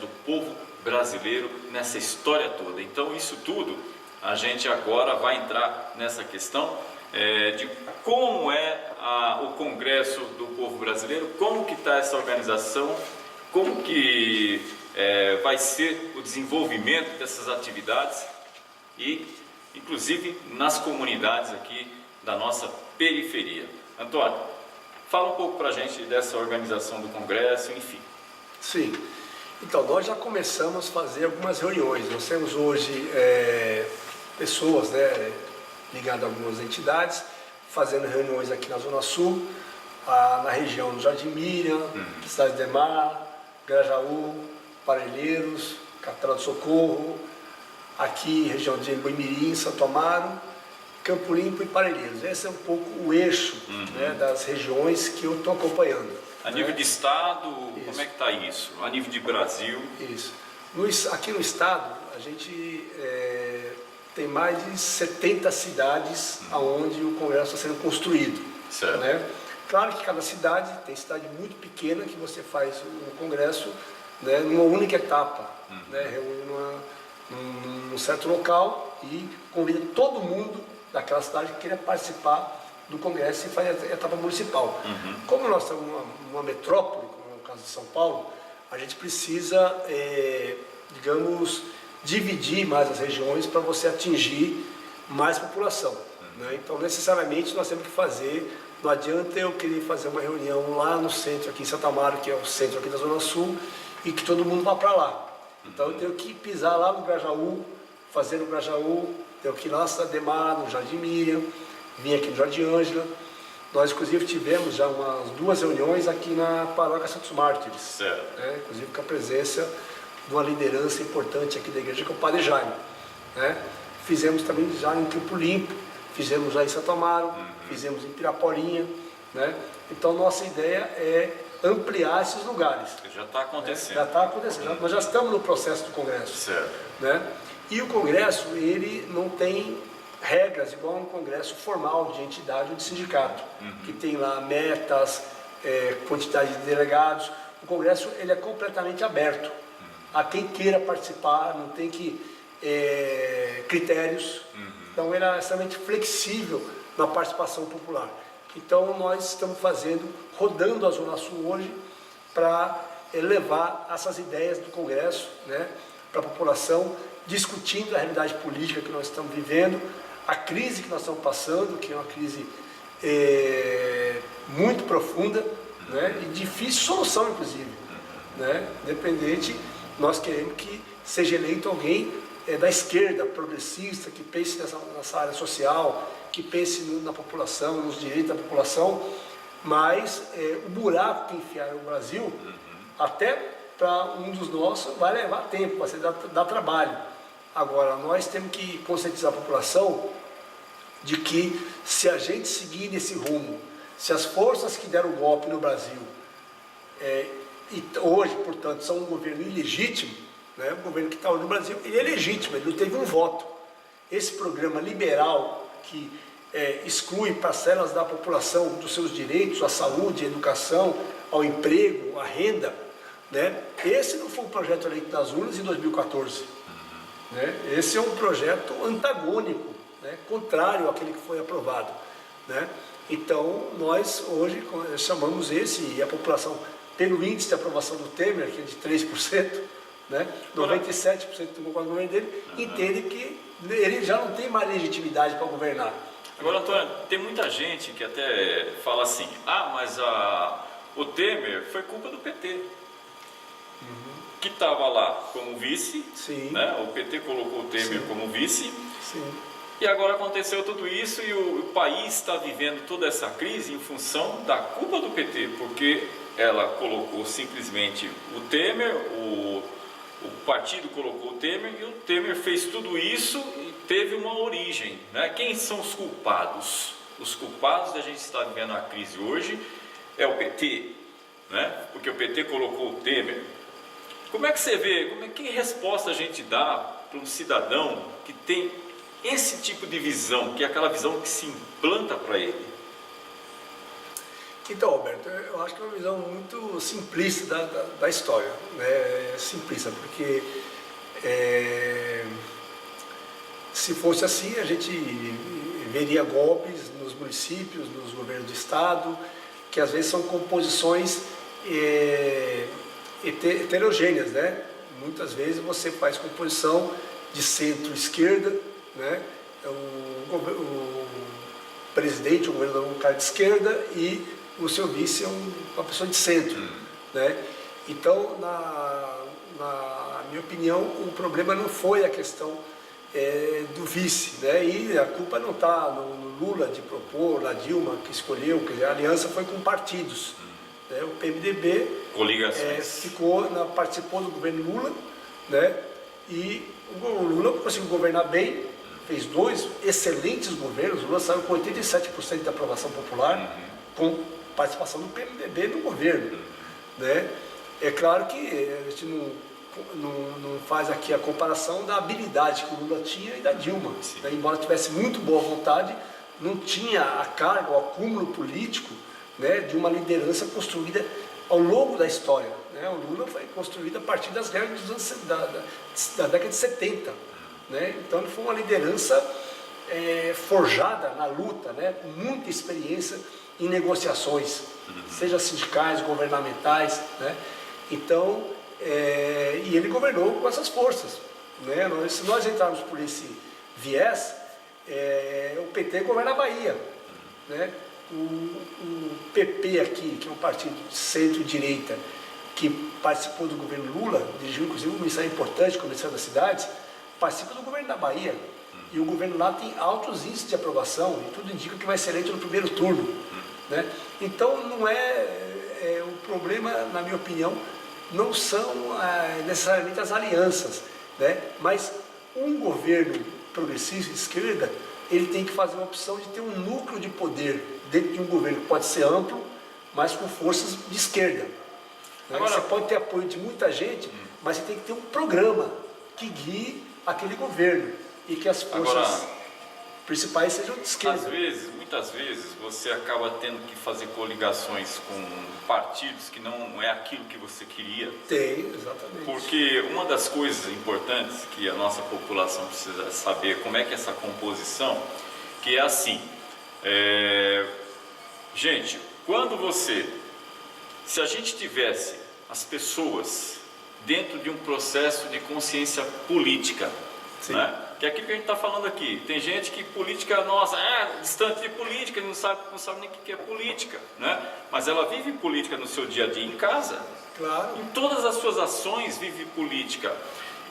do povo brasileiro nessa história toda. Então isso tudo, a gente agora vai entrar nessa questão de como é o Congresso do povo brasileiro, como que está essa organização, como que vai ser o desenvolvimento dessas atividades e, inclusive, nas comunidades aqui da nossa periferia. Antônio, fala um pouco para a gente dessa organização do Congresso, enfim. Sim. Então, nós já começamos a fazer algumas reuniões. Nós temos hoje pessoas, né, ligadas a algumas entidades, fazendo reuniões aqui na Zona Sul, na região do Jardim Miriam, Cidade de Mar, Grajaú, Parelheiros, Capital do Socorro, aqui região de Boimirim, Santo Amaro, Campo Limpo e Parelheiros. Esse é um pouco o eixo, né, das regiões que eu estou acompanhando. A nível de estado, isso. Como é que está isso? A nível de Brasil? Isso. Aqui no estado, a gente tem mais de 70 cidades onde o Congresso está sendo construído. Certo. Né? Claro que cada cidade, tem cidade muito pequena que você faz o Congresso né, numa única etapa, né, reúne num certo local e convida todo mundo daquela cidade que queira participar do Congresso e fazer a etapa municipal. Como nós estamos numa metrópole, como é o caso de São Paulo, a gente precisa, digamos, dividir mais as regiões para você atingir mais população, né? Então, necessariamente, nós temos que fazer, não adianta eu querer fazer uma reunião lá no centro, aqui em Santo Amaro, que é o centro aqui da Zona Sul, e que todo mundo vá para lá. Então, eu tenho que pisar lá no Grajaú, fazer no Grajaú, tenho que ir lá na Cidade Ademar, no Jardim Miriam, vim aqui no Jardim Ângela. Nós, inclusive, tivemos já umas 2 reuniões aqui na Paróquia Santos Mártires, né? Inclusive com a presença de uma liderança importante aqui da igreja, que é o Padre Jaime, né? Fizemos também já em Campo Limpo, fizemos já em Santo Amaro, fizemos em Piraporinha, né? Então, nossa ideia é ampliar esses lugares. Já está acontecendo. Já está acontecendo. Nós já estamos no processo do Congresso. Certo. Né? E o Congresso, ele não tem regras igual a um Congresso formal de entidade ou de sindicato, que tem lá metas, quantidade de delegados. O Congresso, ele é completamente aberto a quem queira participar, não tem critérios. Então, ele é extremamente flexível na participação popular. Então, nós estamos rodando a Zona Sul hoje para levar essas ideias do Congresso, né, para a população, discutindo a realidade política que nós estamos vivendo, a crise que nós estamos passando, que é uma crise muito profunda, né, e difícil solução, inclusive, né, independente, nós queremos que seja eleito alguém da esquerda, progressista, que pense nessa área social, que pense na população, nos direitos da população, mas o buraco que enfiaram no Brasil, até para um dos nossos, vai levar tempo, vai dar trabalho. Agora, nós temos que conscientizar a população de que, se a gente seguir nesse rumo, se as forças que deram o golpe no Brasil, e hoje, portanto, são um governo ilegítimo, né, o governo que está hoje no Brasil, ele é legítimo, ele não teve um voto. Esse programa liberal que exclui parcelas da população dos seus direitos à saúde, à educação, ao emprego, à renda, né? Esse não foi um projeto eleito nas urnas em 2014. Né? Esse é um projeto antagônico, né? Contrário àquele que foi aprovado. Né? Então, nós hoje chamamos e a população, pelo índice de aprovação do Temer, que é de 3%, né? 97% que concorda com o governo dele, entende que ele já não tem mais legitimidade para governar. Agora, Antônio, tem muita gente que até fala assim, mas o Temer foi culpa do PT, que estava lá como vice, né? O PT colocou o Temer como vice, e agora aconteceu tudo isso e o país está vivendo toda essa crise em função da culpa do PT, porque ela colocou simplesmente o Temer, o partido colocou o Temer e o Temer fez tudo isso e teve uma origem, né? Quem são os culpados? Os culpados da gente estar vivendo a crise hoje é o PT, né? Porque o PT colocou o Temer. Como é que você vê, que resposta a gente dá para um cidadão que tem esse tipo de visão, que é aquela visão que se implanta para ele? Então, Alberto, eu acho que é uma visão muito simplista da história, né? Simplista, porque se fosse assim, a gente veria golpes nos municípios, nos governos do estado, que às vezes são composições heterogêneas, né? Muitas vezes você faz composição de centro-esquerda, né? O presidente, o governador é um cara de esquerda e o seu vice é uma pessoa de centro, né? Então, na minha opinião, o problema não foi a questão do vice, né? E a culpa não está no Lula de propor, na Dilma que escolheu, quer dizer, a aliança foi com partidos, né? O PMDB participou do governo Lula, né? E o Lula conseguiu governar bem, fez 2 excelentes governos. O Lula saiu com 87% de aprovação popular, com participação do PMDB no governo, né? É claro que a gente não faz aqui a comparação da habilidade que o Lula tinha e da Dilma, né? Embora tivesse muito boa vontade, não tinha a carga, o acúmulo político, né, de uma liderança construída ao longo da história, né? O Lula foi construído a partir das guerras da década de 70. Né? Então ele foi uma liderança forjada na luta, né? Com muita experiência em negociações, seja sindicais, governamentais. Né? Então, e ele governou com essas forças. Né? Se nós entrarmos por esse viés, o PT governa a Bahia. Né? O PP aqui, que é um partido de centro-direita, que participou do governo Lula, dirigiu inclusive um ministério importante como Ministério das Cidades, participa do governo da Bahia. E o governo lá tem altos índices de aprovação, e tudo indica que vai ser eleito no primeiro turno. Né? Então não o problema, na minha opinião, não são necessariamente as alianças, né? Mas um governo progressista de esquerda, ele tem que fazer uma opção de ter um núcleo de poder dentro de um governo que pode ser amplo, mas com forças de esquerda. Né? Agora, você pode ter apoio de muita gente, mas você tem que ter um programa que guie aquele governo e que as forças principais sejam de esquerda. Muitas vezes, você acaba tendo que fazer coligações com partidos que não é aquilo que você queria. Tem, exatamente. Porque uma das coisas importantes que a nossa população precisa saber como é que é essa composição, que é assim, gente, se a gente tivesse as pessoas dentro de um processo de consciência política, né? Que é aquilo que a gente está falando aqui. Tem gente que política, nossa, distante de política, não sabe nem o que é política, né? Mas ela vive política no seu dia a dia em casa. Claro. Em todas as suas ações vive política.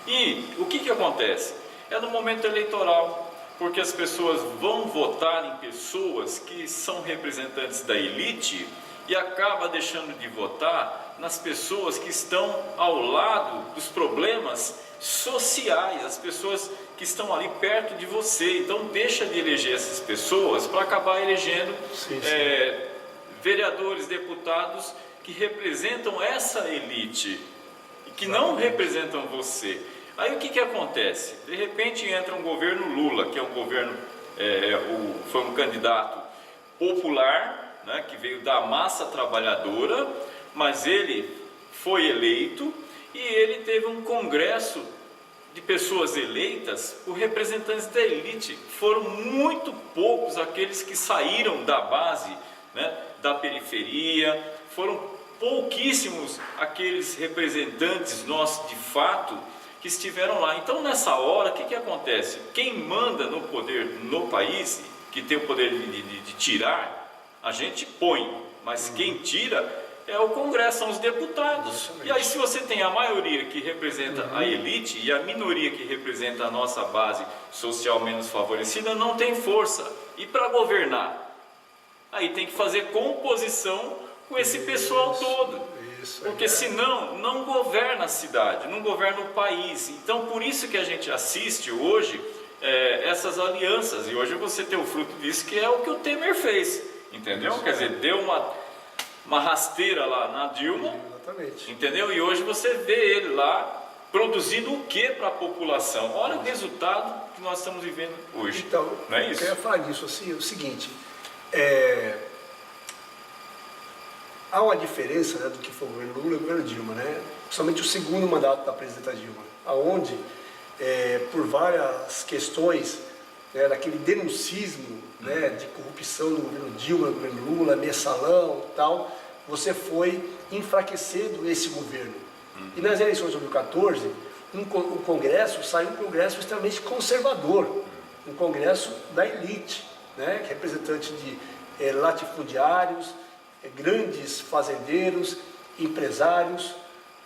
E o que acontece? É no momento eleitoral, porque as pessoas vão votar em pessoas que são representantes da elite e acaba deixando de votar nas pessoas que estão ao lado dos problemas sociais, as pessoas que estão ali perto de você. Então deixa de eleger essas pessoas para acabar elegendo vereadores, deputados que representam essa elite e que não representam você. Aí o que acontece? De repente entra um governo Lula, que é um governo, foi um candidato popular, né, que veio da massa trabalhadora, mas ele foi eleito e ele teve um congresso de pessoas eleitas por representantes da elite. Foram muito poucos aqueles que saíram da base, né, da periferia, foram pouquíssimos aqueles representantes nossos de fato que estiveram lá. Então nessa hora, o que acontece? Quem manda no poder no país, que tem o poder de tirar, a gente põe, mas quem tira é o Congresso, são os deputados. Exatamente. E aí se você tem a maioria que representa a elite e a minoria que representa a nossa base social menos favorecida, não tem força. E para governar? Aí tem que fazer composição com esse pessoal todo. Porque senão não governa a cidade, não governa o país. Então por isso que a gente assiste hoje essas alianças. E hoje você tem o fruto disso, que é o que o Temer fez. Entendeu? Quer dizer, deu uma rasteira lá na Dilma. Exatamente. Entendeu? E hoje você vê ele lá produzindo o que para a população? Olha o resultado que nós estamos vivendo hoje. Então, não é isso? Eu queria falar disso assim, o seguinte, há uma diferença, né, do que foi o governo Lula e o governo Dilma, né? Principalmente o segundo mandato da presidenta Dilma, aonde por várias questões, né, daquele denuncismo, né, de corrupção no governo Dilma, no governo Lula, mensalão e tal, você foi enfraquecendo esse governo. E nas eleições de 2014, o Congresso saiu um Congresso extremamente conservador, um Congresso da elite, né, representante de latifundiários, grandes fazendeiros, empresários,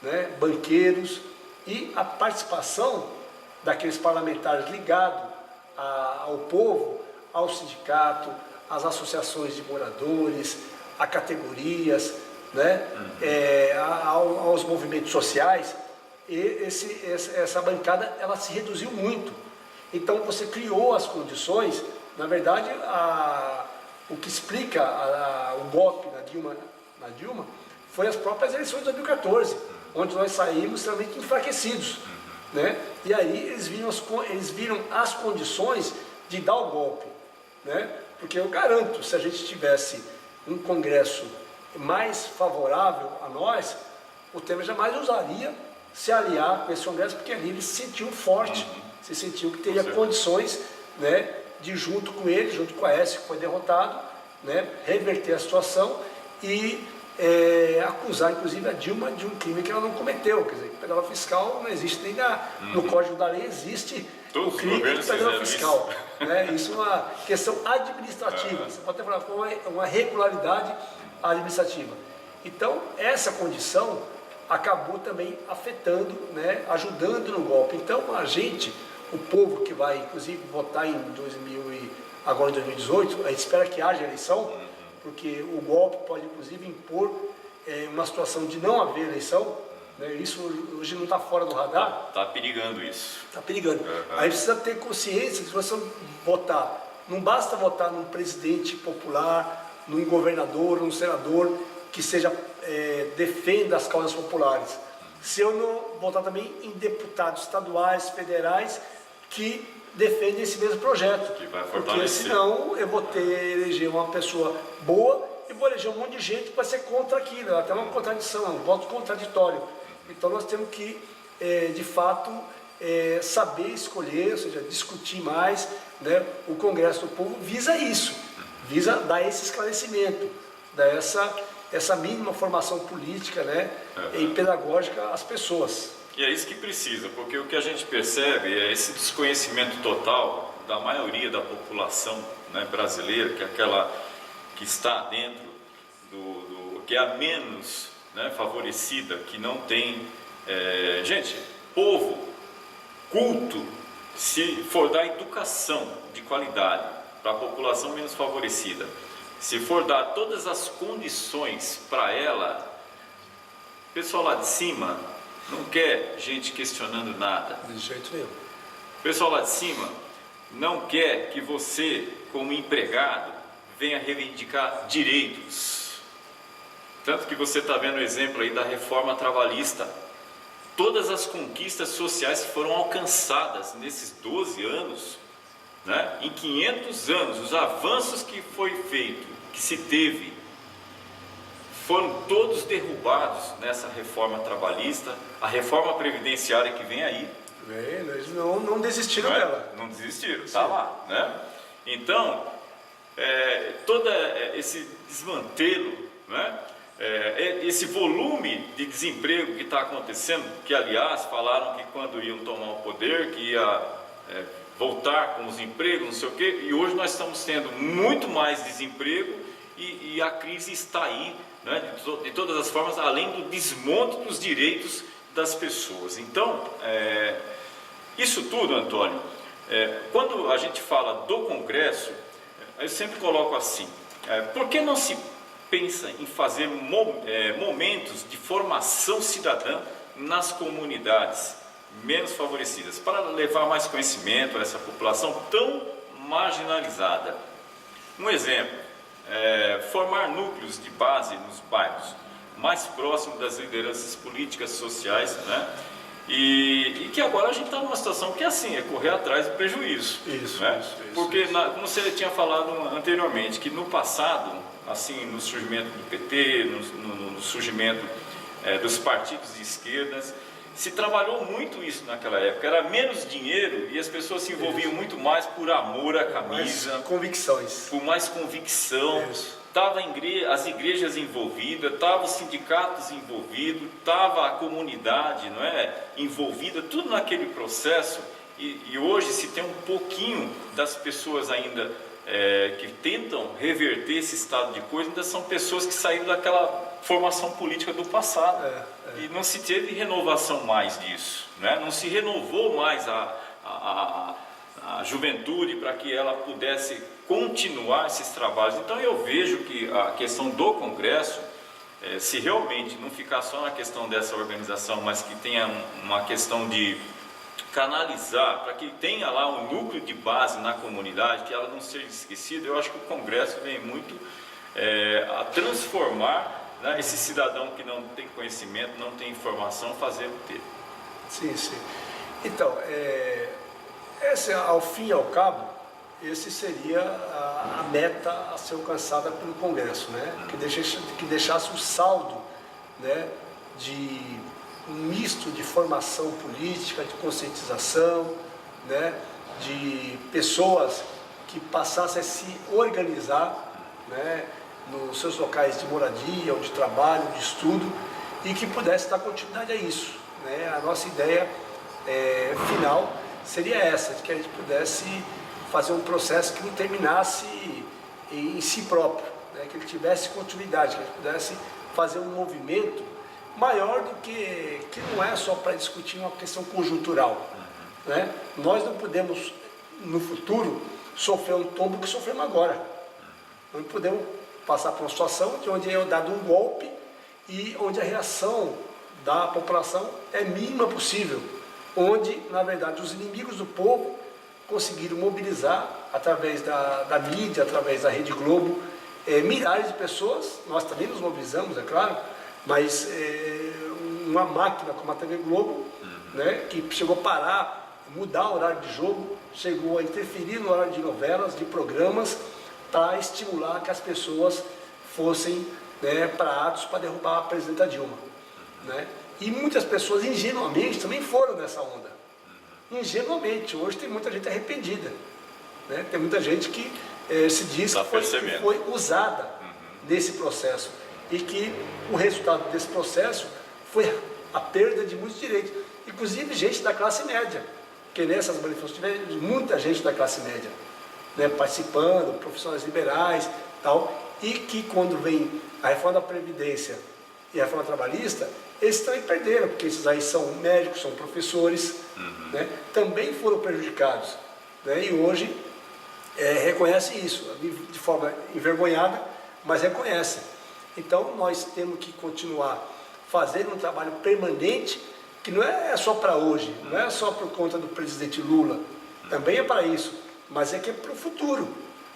né, banqueiros, e a participação daqueles parlamentares ligados ao povo, ao sindicato, às associações de moradores, a categorias, né, aos movimentos sociais. E essa bancada ela se reduziu muito. Então você criou as condições, na verdade, o que explica o golpe na Dilma foi as próprias eleições de 2014, onde nós saímos extremamente enfraquecidos, né? E aí eles viram as condições de dar o golpe, né? Porque eu garanto, se a gente tivesse um Congresso mais favorável a nós, o Temer jamais ousaria se aliar com esse Congresso, porque ali ele se sentiu forte, se sentiu que teria condições, né, de junto com ele, junto com a Aécio, que foi derrotado, né, reverter a situação e acusar, inclusive, a Dilma de um crime que ela não cometeu. Quer dizer, pedala fiscal não existe nem no Código da Lei, existe o crime de pedala fiscal. Né? Isso é uma questão administrativa. Você pode até falar que é uma regularidade administrativa. Então, essa condição acabou também afetando, né, ajudando no golpe. Então, a gente, o povo que vai, inclusive, votar agora em 2018, a gente espera que haja eleição, porque o golpe pode, inclusive, impor uma situação de não haver eleição, né? Isso hoje não está fora do radar. Está perigando isso. Está perigando. Aí precisa ter consciência que se você votar, não basta votar num presidente popular, num governador, num senador que defenda as causas populares. Se eu não votar também em deputados estaduais, federais, que defendem esse mesmo projeto. Que vai porque fortalecer. senão eu vou eleger uma pessoa boa e vou eleger um monte de gente para ser contra aquilo. Até uma contradição, um voto contraditório. Então nós temos que, de fato, saber escolher, ou seja, discutir mais, né? O Congresso do Povo visa isso, visa dar esse esclarecimento, dar essa mínima formação política, né, e pedagógica às pessoas. E é isso que precisa, porque o que a gente percebe é esse desconhecimento total da maioria da população, né, brasileira, que é aquela que está dentro que é a menos, né, favorecida, que não tem... gente, povo culto, se for dar educação de qualidade para a população menos favorecida, se for dar todas as condições para ela, o pessoal lá de cima não quer gente questionando nada. De jeito nenhum. O pessoal lá de cima não quer que você, como empregado, venha reivindicar direitos. Tanto que você está vendo o exemplo aí da reforma trabalhista. Todas as conquistas sociais que foram alcançadas nesses 12 anos, né, em 500 anos, os avanços que foi feito, que se teve, foram todos derrubados nessa reforma trabalhista, a reforma previdenciária que vem aí. Eles não desistiram dela. Não desistiram, está lá, né? Então, todo esse desmantelo, né? Esse volume de desemprego que está acontecendo, que aliás falaram que quando iam tomar o poder, que ia voltar com os empregos, não sei o quê, e hoje nós estamos tendo muito mais desemprego e a crise está aí, né, de todas as formas, além do desmonte dos direitos das pessoas. Então, isso tudo, Antônio, quando a gente fala do Congresso, eu sempre coloco assim, por que não se pensa em fazer momentos de formação cidadã nas comunidades menos favorecidas, para levar mais conhecimento a essa população tão marginalizada? Um exemplo, formar núcleos de base nos bairros, mais próximo das lideranças políticas, sociais, né? E que agora a gente está numa situação que assim, é correr atrás do prejuízo. Isso. Porque, como você tinha falado anteriormente, que no passado, assim, no surgimento do PT, no surgimento dos partidos de esquerdas, se trabalhou muito isso naquela época. Era menos dinheiro e as pessoas se envolviam muito mais por amor à camisa, mais convicções, por mais convicção. Estava as igrejas envolvidas, estavam os sindicatos envolvidos, estava a comunidade, não é, envolvida, tudo naquele processo. E hoje se tem um pouquinho das pessoas ainda que tentam reverter esse estado de coisa, ainda são pessoas que saíram daquela formação política do passado. E não se teve renovação mais disso, né? Não se renovou mais a juventude para que ela pudesse continuar esses trabalhos. Então eu vejo que a questão do Congresso, se realmente não ficar só na questão dessa organização, mas que tenha uma questão de canalizar, para que tenha lá um núcleo de base na comunidade, que ela não seja esquecida, eu acho que o Congresso vem muito a transformar, né, esse cidadão que não tem conhecimento, não tem informação, fazer o ter. Sim. Então, ao fim e ao cabo, esse seria a meta a ser alcançada pelo Congresso, né? Que deixasse um saldo, né, de um misto de formação política, de conscientização, né, de pessoas que passassem a se organizar, né, nos seus locais de moradia, ou de trabalho, de estudo, e que pudesse dar continuidade a isso, né? A nossa ideia final seria essa, de que a gente pudesse fazer um processo que não terminasse em si próprio, né? Que ele tivesse continuidade, que a gente pudesse fazer um movimento maior do que não é só para discutir uma questão conjuntural, né? Nós não podemos, no futuro, sofrer um tombo que sofremos agora. Não podemos passar por uma situação onde é dado um golpe e onde a reação da população é mínima possível, onde, na verdade, os inimigos do povo conseguiram mobilizar, através da mídia, através da Rede Globo, milhares de pessoas. Nós também nos mobilizamos, é claro, mas uma máquina como a TV Globo, né, que chegou a parar, mudar o horário de jogo, chegou a interferir no horário de novelas, de programas, para estimular que as pessoas fossem, né, para atos para derrubar a presidenta Dilma, né? E muitas pessoas ingenuamente também foram nessa onda. Ingenuamente, hoje tem muita gente arrependida, né? Tem muita gente que se diz que foi usada nesse processo e que o resultado desse processo foi a perda de muitos direitos, inclusive gente da classe média, porque nessas manifestações tivemos muita gente da classe média, né, participando, profissionais liberais, tal, e que quando vem a reforma da Previdência e a reforma trabalhista, eles também perderam, porque esses aí são médicos, são professores, né, também foram prejudicados, né, e hoje reconhece isso, de forma envergonhada, mas reconhece. Então nós temos que continuar fazendo um trabalho permanente, que não é só para hoje, não é só por conta do presidente Lula, também é para isso, mas é que é para o futuro,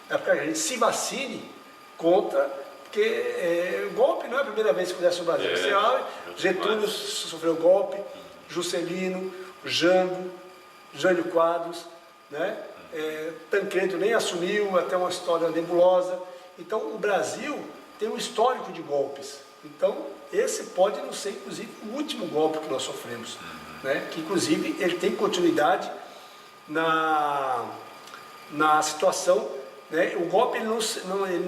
é para que a gente se vacine contra, porque golpe não é a primeira vez que acontece no Brasil. Getúlio sofreu golpe, Juscelino, Jango, Jânio Quadros, né? Tancredo nem assumiu, até uma história nebulosa. Então o Brasil tem um histórico de golpes. Então esse pode não ser, inclusive, o último golpe que nós sofremos, né? Que inclusive ele tem continuidade na situação, né? O golpe ele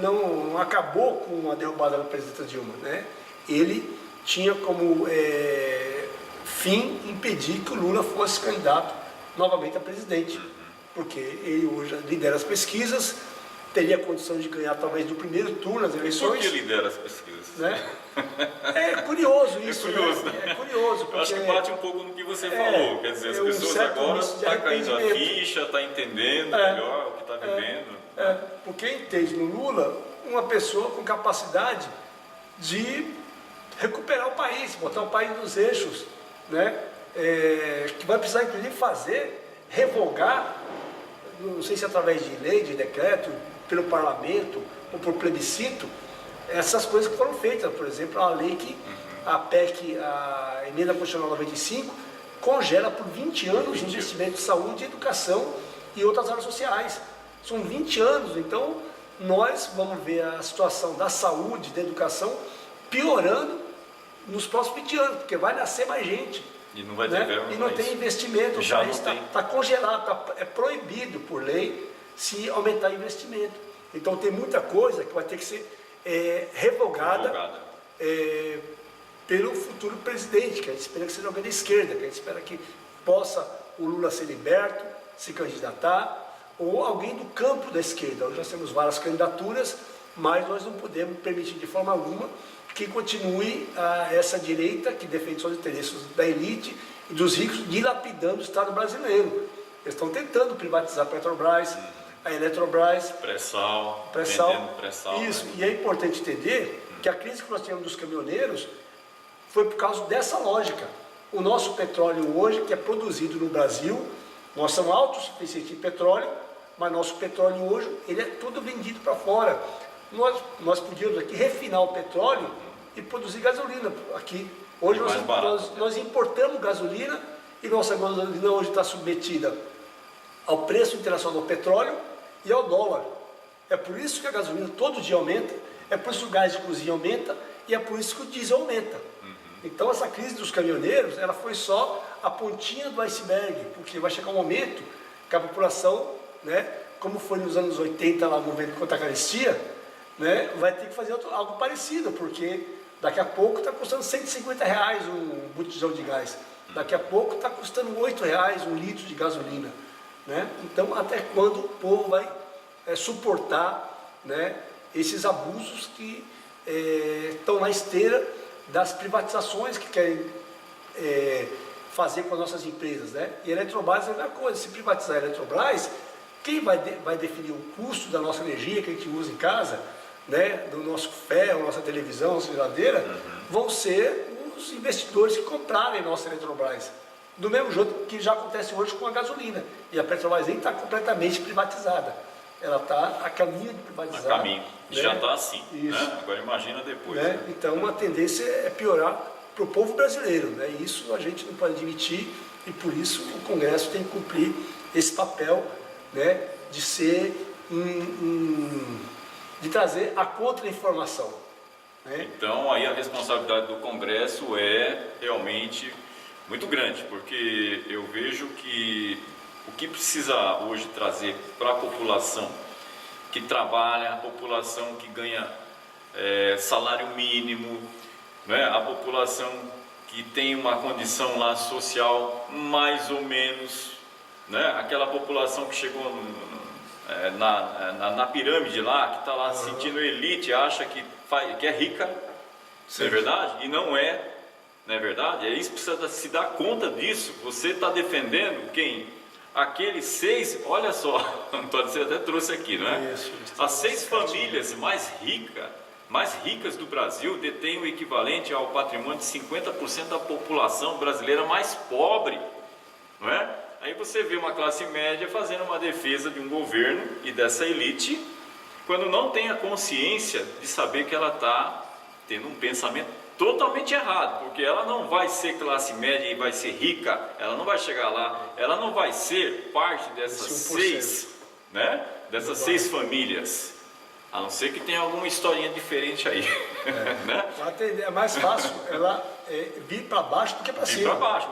não acabou com a derrubada da presidenta Dilma, né? Ele tinha como fim impedir que o Lula fosse candidato novamente a presidente, porque ele hoje lidera as pesquisas, teria condição de ganhar talvez no primeiro turno as eleições. Por que lidera as pesquisas? Né? É curioso isso. Né? É curioso. Porque eu acho que bate um pouco no que você falou. Quer dizer, as pessoas agora estão caindo a ficha, estão entendendo melhor o que está vivendo. Porque entende no Lula uma pessoa com capacidade de recuperar o país, botar o país nos eixos, né? Que vai precisar inclusive revogar, não sei se através de lei, de decreto, pelo parlamento ou por plebiscito, essas coisas que foram feitas. Por exemplo, a lei que a PEC, a Emenda Constitucional 95, congela por 20 anos o investimento de saúde, educação e outras áreas sociais. São 20 anos, então nós vamos ver a situação da saúde, da educação piorando nos próximos 20 anos, porque vai nascer mais gente. E não vai ter verba, e não tem investimento, o país está congelado, é proibido por lei se aumentar investimento. Então tem muita coisa que vai ter que ser revogada pelo futuro presidente, que a gente espera que seja alguém da esquerda, que a gente espera que possa o Lula ser liberto, se candidatar, ou alguém do campo da esquerda. Hoje nós temos várias candidaturas, mas nós não podemos permitir de forma alguma que continue essa direita que defende só os interesses da elite e dos ricos, dilapidando o Estado brasileiro. Eles estão tentando privatizar a Petrobras, a Eletrobras, pré-sal, isso, né? E é importante entender que a crise que nós tivemos dos caminhoneiros foi por causa dessa lógica. O nosso petróleo hoje, que é produzido no Brasil, nós somos autossuficientes em petróleo, mas nosso petróleo hoje ele é todo vendido para fora. Nós podíamos aqui refinar o petróleo e produzir gasolina aqui. Hoje nós importamos gasolina e nossa gasolina hoje está submetida ao preço internacional do petróleo e ao dólar. É por isso que a gasolina todo dia aumenta, é por isso que o gás de cozinha aumenta e é por isso que o diesel aumenta. Então essa crise dos caminhoneiros, ela foi só a pontinha do iceberg, porque vai chegar um momento que a população, né, como foi nos anos 80 lá no movimento contra a carestia, né, vai ter que fazer algo parecido, porque daqui a pouco está custando R$150 um botijão de gás, daqui a pouco está custando R$8 um litro de gasolina, né? Então até quando o povo vai suportar, né, esses abusos que estão na esteira das privatizações que querem fazer com as nossas empresas, né? E a Eletrobras é a mesma coisa. Se privatizar a Eletrobras, quem vai definir o custo da nossa energia que a gente usa em casa, né, do nosso ferro, nossa televisão, nossa geladeira, vão ser os investidores que comprarem nossa Eletrobras. Do mesmo jeito que já acontece hoje com a gasolina. E a Petrobras nem está completamente privatizada. Ela está a caminho de privatizar. A caminho. Né? Já está assim. Isso. Né? Agora imagina depois. Né? Né? Então a tendência é piorar para o povo brasileiro. Né? E isso a gente não pode admitir e por isso o Congresso tem que cumprir esse papel, né, de ser de trazer a contra-informação. Né? Então aí a responsabilidade do Congresso é realmente muito grande, porque eu vejo que o que precisa hoje trazer para a população que trabalha, a população que ganha salário mínimo, né? A população que tem uma condição lá social mais ou menos, né? Aquela população que chegou na pirâmide lá, que está lá se sentindo elite, acha que é rica, não é verdade? E não é. Não é verdade? É isso que precisa se dar conta disso. Você está defendendo quem? Aqueles 6, olha só, Antônio, você até trouxe aqui, não é? Isso. As 6 famílias mais ricas do Brasil detêm o equivalente ao patrimônio de 50% da população brasileira mais pobre, não é? Aí você vê uma classe média fazendo uma defesa de um governo e dessa elite, quando não tem a consciência de saber que ela está tendo um pensamento totalmente errado, porque ela não vai ser classe média e vai ser rica, ela não vai chegar lá, ela não vai ser parte dessas 6, né? Dessas 6 famílias, a não ser que tenha alguma historinha diferente aí. Né? É mais fácil ela vir para baixo do que para cima. Vir para baixo.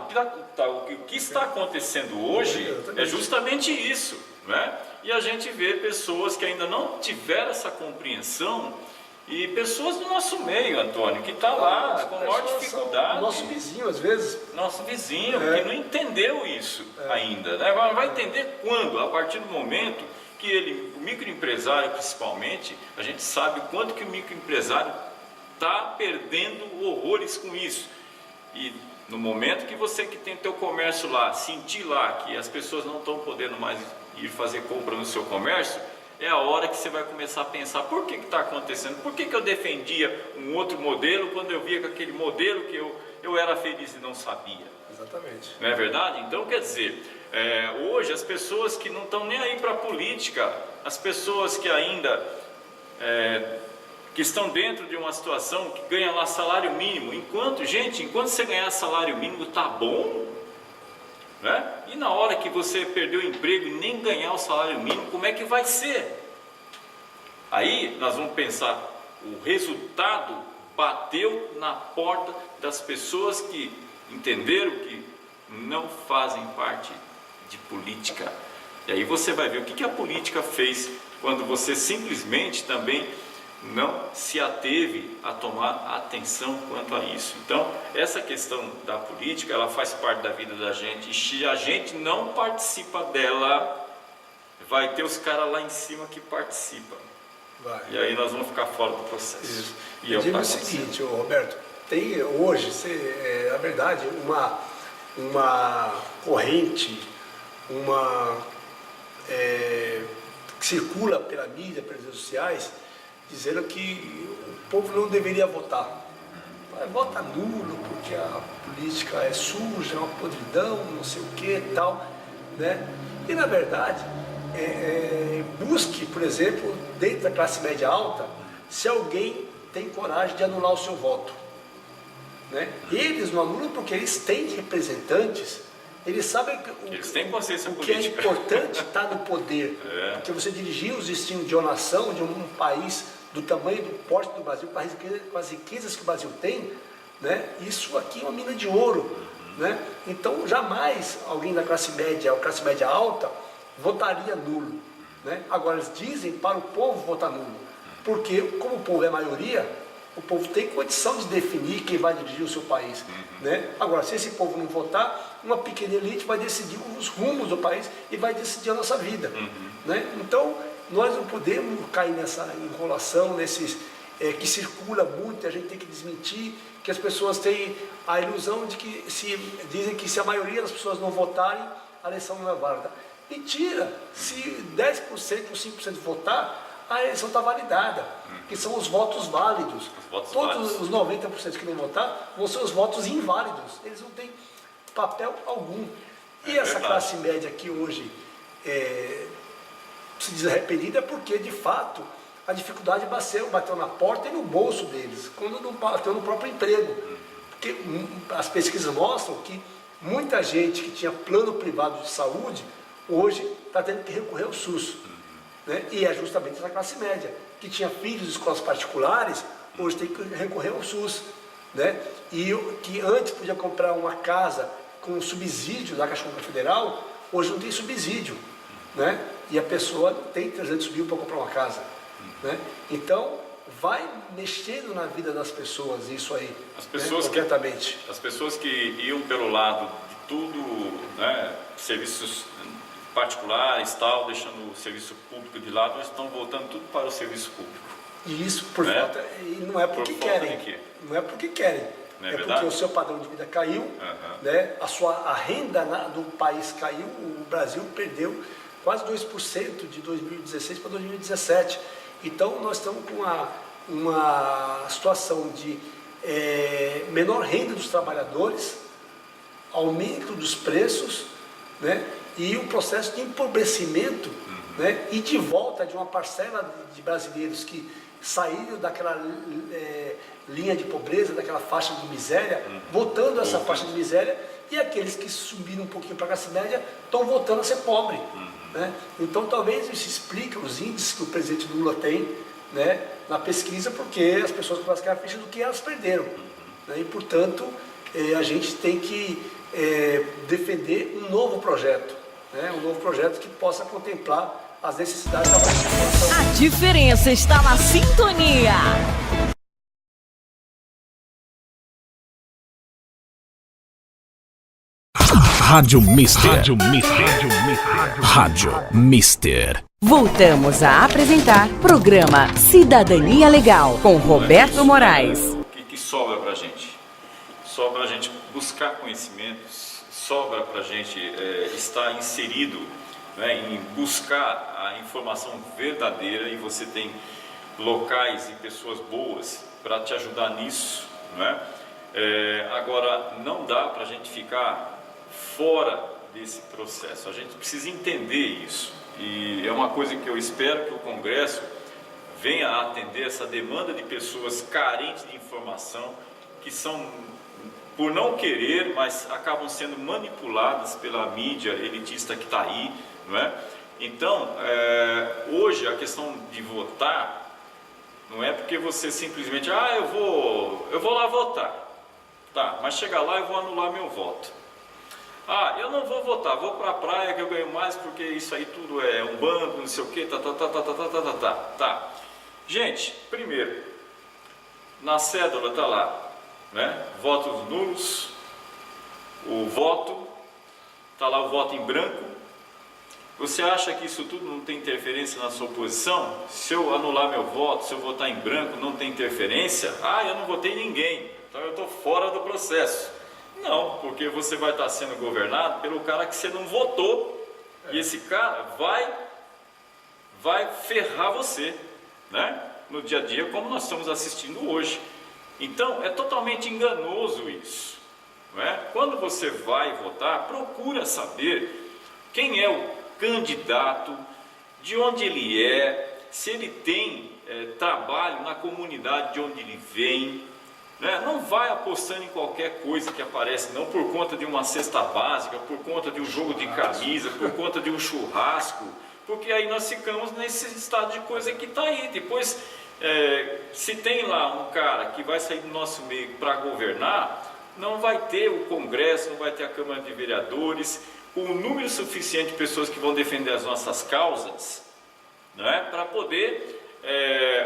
O que está acontecendo hoje é justamente isso, né? E a gente vê pessoas que ainda não tiveram essa compreensão. E pessoas do nosso meio, Antônio, que está lá com maior dificuldade. Nosso vizinho, às vezes. Nosso vizinho, que não entendeu isso ainda. Né? Vai entender quando? A partir do momento que o microempresário principalmente, a gente sabe quanto que o microempresário está perdendo horrores com isso. E no momento que você que tem teu comércio lá, sentir lá que as pessoas não estão podendo mais ir fazer compra no seu comércio, é a hora que você vai começar a pensar, por que está acontecendo? Por que eu defendia um outro modelo quando eu via que aquele modelo que eu era feliz e não sabia? Exatamente. Não é verdade? Então, quer dizer, hoje as pessoas que não estão nem aí para a política, as pessoas que ainda que estão dentro de uma situação que ganha lá salário mínimo, enquanto você ganhar salário mínimo tá bom, né? E na hora que você perder o emprego e nem ganhar o salário mínimo, como é que vai ser? Aí nós vamos pensar, o resultado bateu na porta das pessoas que entenderam que não fazem parte de política. E aí você vai ver o que a política fez quando você simplesmente também não se ateve a tomar atenção quanto a isso. Então, essa questão da política, ela faz parte da vida da gente, e se a gente não participa dela, vai ter os caras lá em cima que participam. Vai. E aí nós vamos ficar fora do processo. Isso. E eu digo tá o seguinte, Roberto, tem hoje, na verdade, uma corrente, que circula pela mídia, pelas redes sociais, dizendo que o povo não deveria votar. Vota nulo, porque a política é suja, é uma podridão, não sei o que e tal, né? E na verdade, busque, por exemplo, dentro da classe média alta, se alguém tem coragem de anular o seu voto, né? Eles não anulam porque eles têm representantes, eles sabem que eles têm consciência o política. que é importante está no poder, porque você dirigir os destinos de uma nação, de um país do tamanho do porte do Brasil, com as riquezas que o Brasil tem, né? Isso aqui é uma mina de ouro, né? Então jamais alguém da classe média ou classe média alta votaria nulo, né? Agora eles dizem para o povo votar nulo, porque como o povo é a maioria, o povo tem condição de definir quem vai dirigir o seu país, né? Agora, se esse povo não votar, uma pequena elite vai decidir os rumos do país e vai decidir a nossa vida, né? Então, nós não podemos cair nessa enrolação, nesses que circula muito, a gente tem que desmentir, que as pessoas têm a ilusão de que dizem que se a maioria das pessoas não votarem, a eleição não é válida. Mentira! Se 10% ou 5% votar, a eleição está validada, que são os votos válidos. Todos os 90% que não votar vão ser os votos inválidos, eles não têm papel algum. E essa classe média que hoje se diz arrependida é porque, de fato, a dificuldade bateu na porta e no bolso deles, quando não bateu no próprio emprego. Porque as pesquisas mostram que muita gente que tinha plano privado de saúde, hoje está tendo que recorrer ao SUS. Né? E é justamente essa classe média, que tinha filhos de escolas particulares, hoje tem que recorrer ao SUS. Né? E que antes podia comprar uma casa com subsídio da Caixa Econômica Federal, hoje não tem subsídio. Né? E a pessoa não tem 300 mil para comprar uma casa. Né? Então, vai mexendo na vida das pessoas isso aí, as pessoas, né? As pessoas que iam pelo lado de tudo, né, serviços particulares, tal, deixando o serviço público de lado, estão voltando tudo para o serviço público. E isso por falta, e não é porque querem, não é porque querem, é porque o seu padrão de vida caiu, né? A renda do país caiu, o Brasil perdeu quase 2% de 2016 para 2017. Então, nós estamos com uma situação de menor renda dos trabalhadores, aumento dos preços, né? E um processo de empobrecimento, né? E de volta de uma parcela de brasileiros que saíram daquela linha de pobreza, daquela faixa de miséria, voltando a essa faixa de miséria, e aqueles que subiram um pouquinho para a classe média estão voltando a ser pobre. Né? Então, talvez isso explique os índices que o presidente Lula tem, né, na pesquisa, porque as pessoas começam a cair a ficha do que elas perderam. Né? E, portanto, a gente tem que defender um novo projeto, né? Um novo projeto que possa contemplar as necessidades da população. A diferença está na sintonia. Rádio Mister. Rádio Mister. Rádio Mister. Voltamos a apresentar programa Cidadania Legal com Roberto Moraes. O que sobra para a gente? Sobra a gente buscar conhecimentos, sobra para a gente estar inserido, né, em buscar a informação verdadeira, e você tem locais e pessoas boas para te ajudar nisso, né? Agora, não dá para a gente ficar fora desse processo, a gente precisa entender isso, e é uma coisa que eu espero que o Congresso venha a atender essa demanda de pessoas carentes de informação, que são, por não querer, mas acabam sendo manipuladas pela mídia elitista que está aí, não é? Então, hoje a questão de votar não é porque você simplesmente, eu vou lá votar, tá, mas chegar lá eu vou anular meu voto. Eu não vou votar, vou para a praia que eu ganho mais, porque isso aí tudo é um bando, não sei o que, tá. Gente, primeiro, na cédula está lá, né? Votos nulos, o voto, está lá o voto em branco. Você acha que isso tudo não tem interferência na sua posição? Se eu anular meu voto, se eu votar em branco, não tem interferência? Eu não votei em ninguém, então eu estou fora do processo. Não, porque você vai estar sendo governado pelo cara que você não votou, e esse cara vai ferrar você, né? No dia a dia, como nós estamos assistindo hoje. Então, é totalmente enganoso isso, não é? Quando você vai votar, procura saber quem é o candidato, de onde ele é, se ele tem trabalho na comunidade de onde ele vem, né? Não vai apostando em qualquer coisa que aparece, não, por conta de uma cesta básica, por conta de um jogo de camisa, por conta de um churrasco, porque aí nós ficamos nesse estado de coisa que está aí. Depois Se tem lá um cara que vai sair do nosso meio para governar, não vai ter o Congresso, não vai ter a Câmara de Vereadores, com um número suficiente de pessoas que vão defender as nossas causas, né, para poder,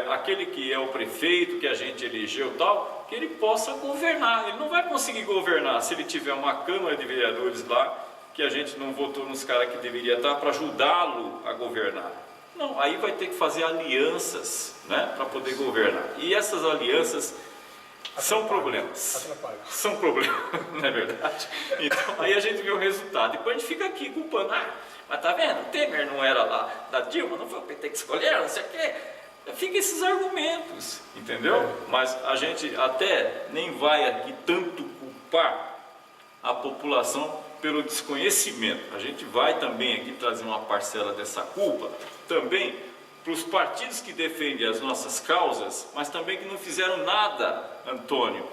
aquele que é o prefeito, que a gente elegeu tal, que ele possa governar. Ele não vai conseguir governar se ele tiver uma Câmara de Vereadores lá, que a gente não votou nos caras que deveria estar para ajudá-lo a governar. Não, aí vai ter que fazer alianças, né, para poder governar. E essas alianças são problemas. São problemas, não é verdade? Então aí a gente vê o resultado. Depois a gente fica aqui culpando. Mas tá vendo? O Temer não era lá da Dilma, não foi o PT que escolheram, não sei o quê. Fica esses argumentos, entendeu? Mas a gente até nem vai aqui tanto culpar a população pelo desconhecimento. A gente vai também aqui trazer uma parcela dessa culpa também para os partidos que defendem as nossas causas, mas também que não fizeram nada, Antônio,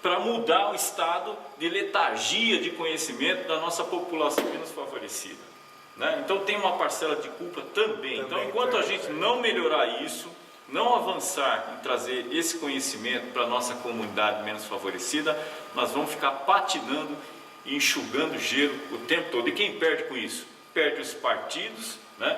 para mudar o estado de letargia de conhecimento da nossa população menos favorecida, né? Então tem uma parcela de culpa também. Então enquanto a gente não melhorar isso, não avançar em trazer esse conhecimento para a nossa comunidade menos favorecida, nós vamos ficar patinando e enxugando gelo o tempo todo. E quem perde com isso? Perde os partidos, né,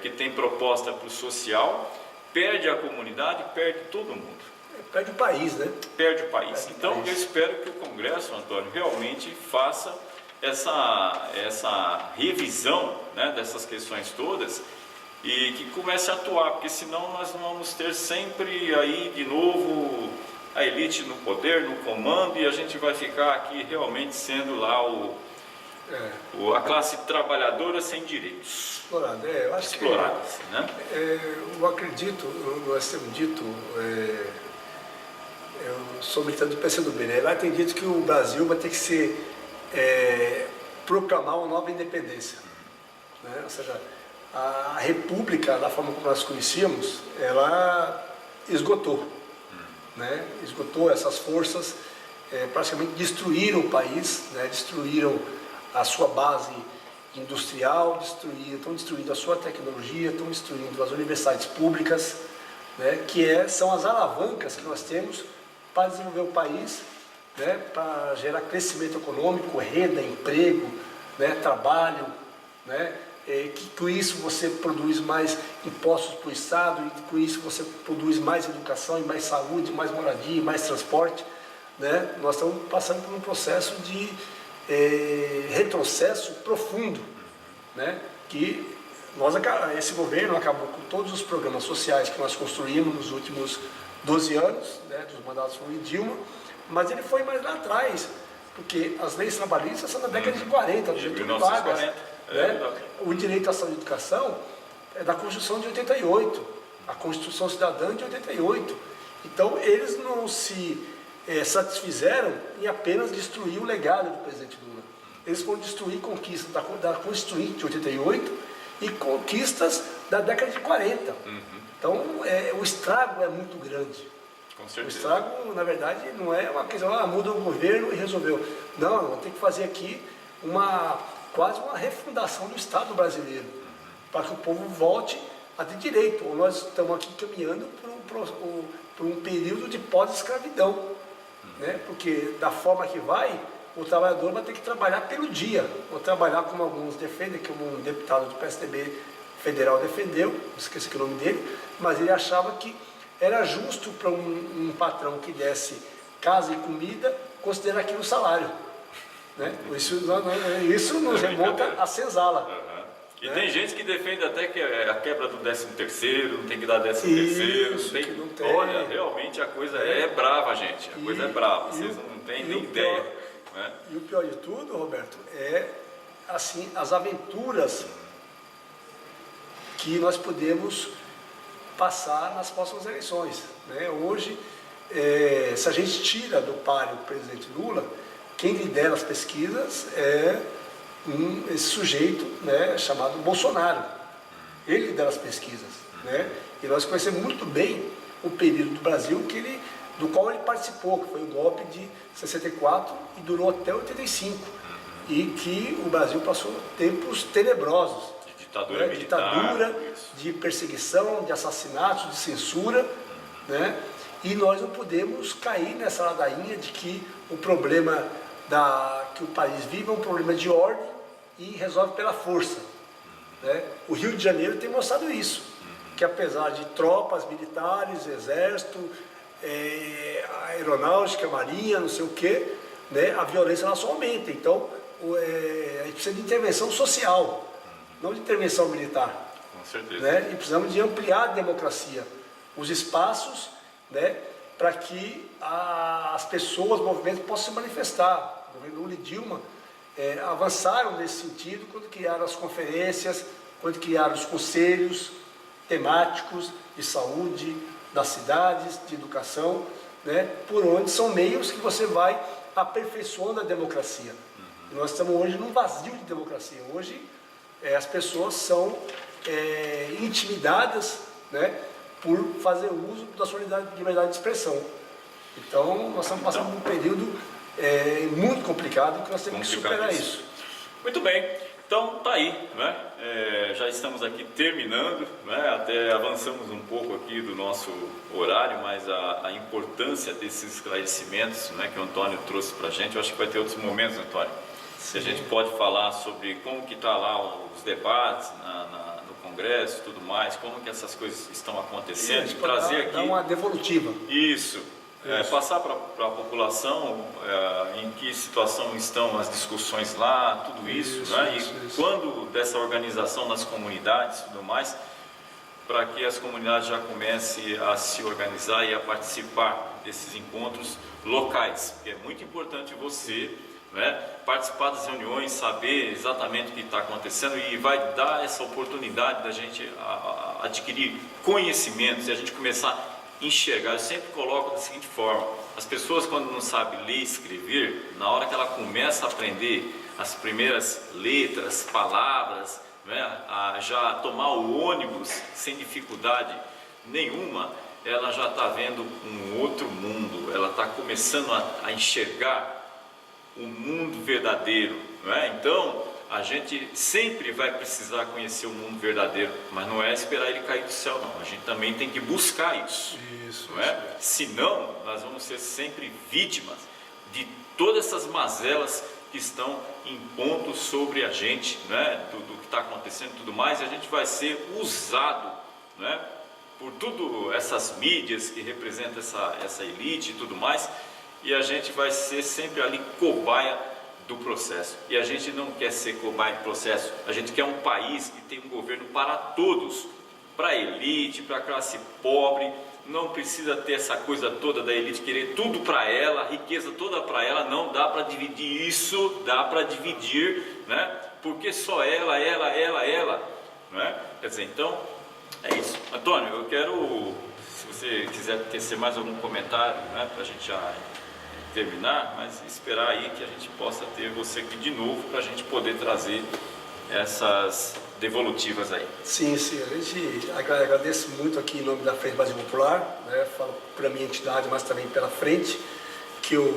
que tem proposta para o social, perde a comunidade, perde todo mundo. Perde o país, né? Perde o país. Então eu espero que o Congresso, Antônio, realmente faça essa revisão, né, dessas questões todas e que comece a atuar, porque senão nós vamos ter sempre aí de novo a elite no poder, no comando, e a gente vai ficar aqui realmente sendo lá a classe trabalhadora sem direitos. Explorada, eu acho explorada, né? Eu acredito, nós temos dito, sobre tanto do PCdoB, né? Lá tem dito que o Brasil vai ter que proclamar uma nova independência, né? Ou seja, a República, da forma como nós conhecíamos, ela esgotou. Né? Esgotou essas forças, praticamente destruíram o país, né? Destruíram a sua base industrial, estão destruindo a sua tecnologia, estão destruindo as universidades públicas, né? Que são as alavancas que nós temos para desenvolver o país, né? Para gerar crescimento econômico, renda, emprego, né? Trabalho, né? Que com isso você produz mais impostos para o Estado, e com isso você produz mais educação, e mais saúde, mais moradia, mais transporte, né? Nós estamos passando por um processo de retrocesso profundo, né? Que esse governo acabou com todos os programas sociais que nós construímos nos últimos 12 anos, né? Dos mandatos do Dilma, mas ele foi mais lá atrás, porque as leis trabalhistas são da década de 40, do Getúlio Vargas. Né? O direito à saúde e educação é da Constituição de 88, a Constituição Cidadã de 88. Então eles não se satisfizeram em apenas destruir o legado do presidente Lula. Eles foram destruir conquistas da Constituinte de 88 e conquistas da década de 40. Então o estrago é muito grande. Com certeza. O estrago, na verdade, não é uma questão, muda o governo e resolveu. Não, tem que fazer aqui quase uma refundação do Estado brasileiro, para que o povo volte a ter direito. Nós estamos aqui caminhando por um período de pós-escravidão, né? Porque da forma que vai, o trabalhador vai ter que trabalhar pelo dia, ou trabalhar como alguns defendem, como um deputado do PSDB federal defendeu, esqueci que o nome dele, mas ele achava que era justo para um patrão que desse casa e comida, considerar aquilo salário. Né? Isso nos remonta a senzala. E tem gente que defende até que a quebra do 13º, não tem que dar 13º, não tem. Olha, realmente a coisa é brava, gente. A coisa é brava, vocês não têm nem ideia. Né? E o pior de tudo, Roberto, é assim, as aventuras que nós podemos passar nas próximas eleições. Né? Hoje, se a gente tira do páreo o presidente Lula, quem lidera as pesquisas é esse sujeito, né, chamado Bolsonaro. Ele lidera as pesquisas. Né? E nós conhecemos muito bem o período do Brasil do qual ele participou, que foi o golpe de 64 e durou até 85. E que o Brasil passou tempos tenebrosos. Ditadura né? militar, Ditadura, isso. de perseguição, de assassinatos, de censura, né? E nós não podemos cair nessa ladainha de que o problema que o país vive é um problema de ordem e resolve pela força, né? O Rio de Janeiro tem mostrado isso, que apesar de tropas militares, exército, aeronáutica, marinha, não sei o quê, né? A violência ela só aumenta. Então, a gente precisa de intervenção social, não de intervenção militar. Com certeza. Né? E precisamos de ampliar a democracia, os espaços, né? Para que as pessoas, os movimentos possam se manifestar. O governo Lula e Dilma avançaram nesse sentido quando criaram as conferências, quando criaram os conselhos temáticos de saúde, das cidades, de educação, né? Por onde são meios que você vai aperfeiçoando a democracia. E nós estamos hoje num vazio de democracia. Hoje as pessoas são intimidadas, né, por fazer uso da sua liberdade de expressão. Então nós estamos passando por um período muito complicado que nós temos que superar isso. Muito bem, então tá aí, né? Já estamos aqui terminando, né? Até avançamos um pouco aqui do nosso horário, mas a importância desses esclarecimentos, né, que o Antônio trouxe para a gente, eu acho que vai ter outros momentos, Antônio. Se a gente pode falar sobre como que está lá os debates no Congresso e tudo mais, como que essas coisas estão acontecendo, e trazer aqui... Dar uma devolutiva. Isso. Passar para a população em que situação estão as discussões lá, tudo isso, né? E quando dessa organização nas comunidades e tudo mais, para que as comunidades já comecem a se organizar e a participar desses encontros locais, porque é muito importante você, né, participar das reuniões, saber exatamente o que está acontecendo, e vai dar essa oportunidade da gente adquirir conhecimentos e a gente começar a enxergar. Eu sempre coloco da seguinte forma: as pessoas, quando não sabem ler e escrever, na hora que ela começa a aprender as primeiras letras, palavras, né, a já tomar o ônibus sem dificuldade nenhuma, ela já está vendo um outro mundo, ela está começando a enxergar o mundo verdadeiro, não é? Então a gente sempre vai precisar conhecer o mundo verdadeiro, mas não é esperar ele cair do céu, não. A gente também tem que buscar isso, não é? Senão nós vamos ser sempre vítimas de todas essas mazelas que estão impondo sobre a gente, né? Do que está acontecendo e tudo mais, e a gente vai ser usado, né, por tudo essas mídias que representam essa elite e tudo mais, e a gente vai ser sempre ali cobaia do processo. E a gente não quer ser cobaia do processo, a gente quer um país que tem um governo para todos, para a elite, para a classe pobre. Não precisa ter essa coisa toda da elite querer tudo para ela, a riqueza toda para ela. Não dá para dividir isso, dá para dividir, né? Porque só ela, né? Quer dizer, então é isso. Antônio, eu quero, se você quiser tecer mais algum comentário, né, para a gente já terminar, mas esperar aí que a gente possa ter você aqui de novo para a gente poder trazer essas devolutivas aí. Sim, a gente agradece muito aqui em nome da Frente Brasil Popular, né? Falo pela minha entidade, mas também pela frente, que eu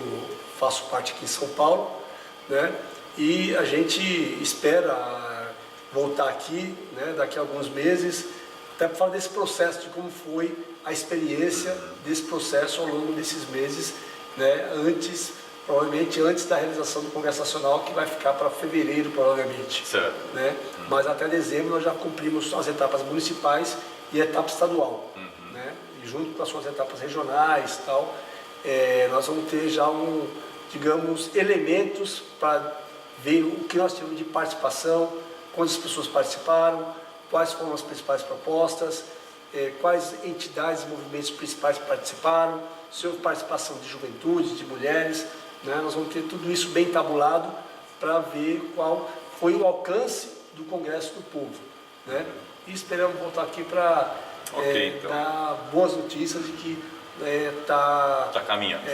faço parte aqui em São Paulo, né? E a gente espera voltar aqui, né, daqui a alguns meses, até para falar desse processo, de como foi a experiência desse processo ao longo desses meses, né, provavelmente antes da realização do Congresso Nacional, que vai ficar para fevereiro, provavelmente. Certo. Né? Mas até dezembro nós já cumprimos as etapas municipais e a etapa estadual. Né? E junto com as suas etapas regionais e tal, nós vamos ter já digamos, elementos para ver o que nós tivemos de participação, quantas pessoas participaram, quais foram as principais propostas, quais entidades e movimentos principais participaram, se houve participação de juventude, de mulheres, né? Nós vamos ter tudo isso bem tabulado para ver qual foi o alcance do Congresso do Povo, né? E esperamos voltar aqui para então, dar boas notícias de que está caminhando,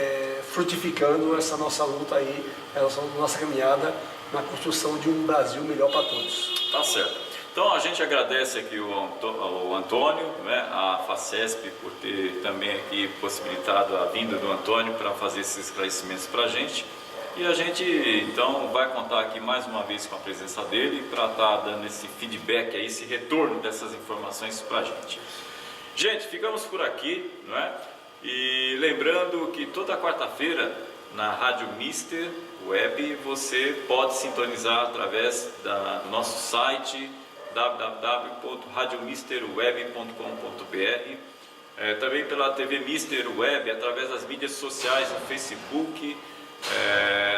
frutificando essa nossa luta aí, essa nossa caminhada na construção de um Brasil melhor para todos. Tá certo. Então a gente agradece aqui o Antônio, né, a FACESP, por ter também aqui possibilitado a vinda do Antônio para fazer esses esclarecimentos para a gente, E a gente então vai contar aqui mais uma vez com a presença dele para estar dando esse feedback, aí, esse retorno dessas informações para a gente. Gente, ficamos por aqui, não é? E lembrando que toda quarta-feira na Rádio Mister Web você pode sintonizar através do nosso site www.radiomisterweb.com.br, também pela TV Mister Web, através das mídias sociais, no Facebook,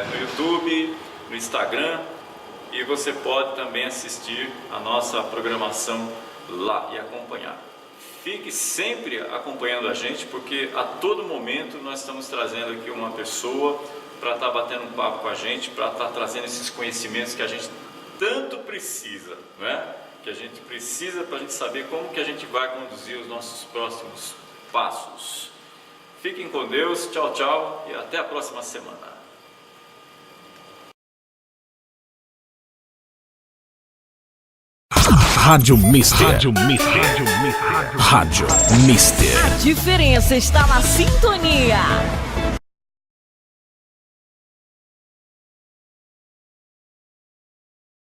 no YouTube, no Instagram, e você pode também assistir a nossa programação lá e acompanhar. Fique sempre acompanhando a gente, porque a todo momento nós estamos trazendo aqui uma pessoa para estar batendo um papo com a gente, para estar trazendo esses conhecimentos que a gente tanto precisa, não é? Que a gente precisa para a gente saber como que a gente vai conduzir os nossos próximos passos. Fiquem com Deus, tchau, tchau e até a próxima semana. Rádio Mister. Rádio Mister. Rádio Mister. A diferença está na sintonia.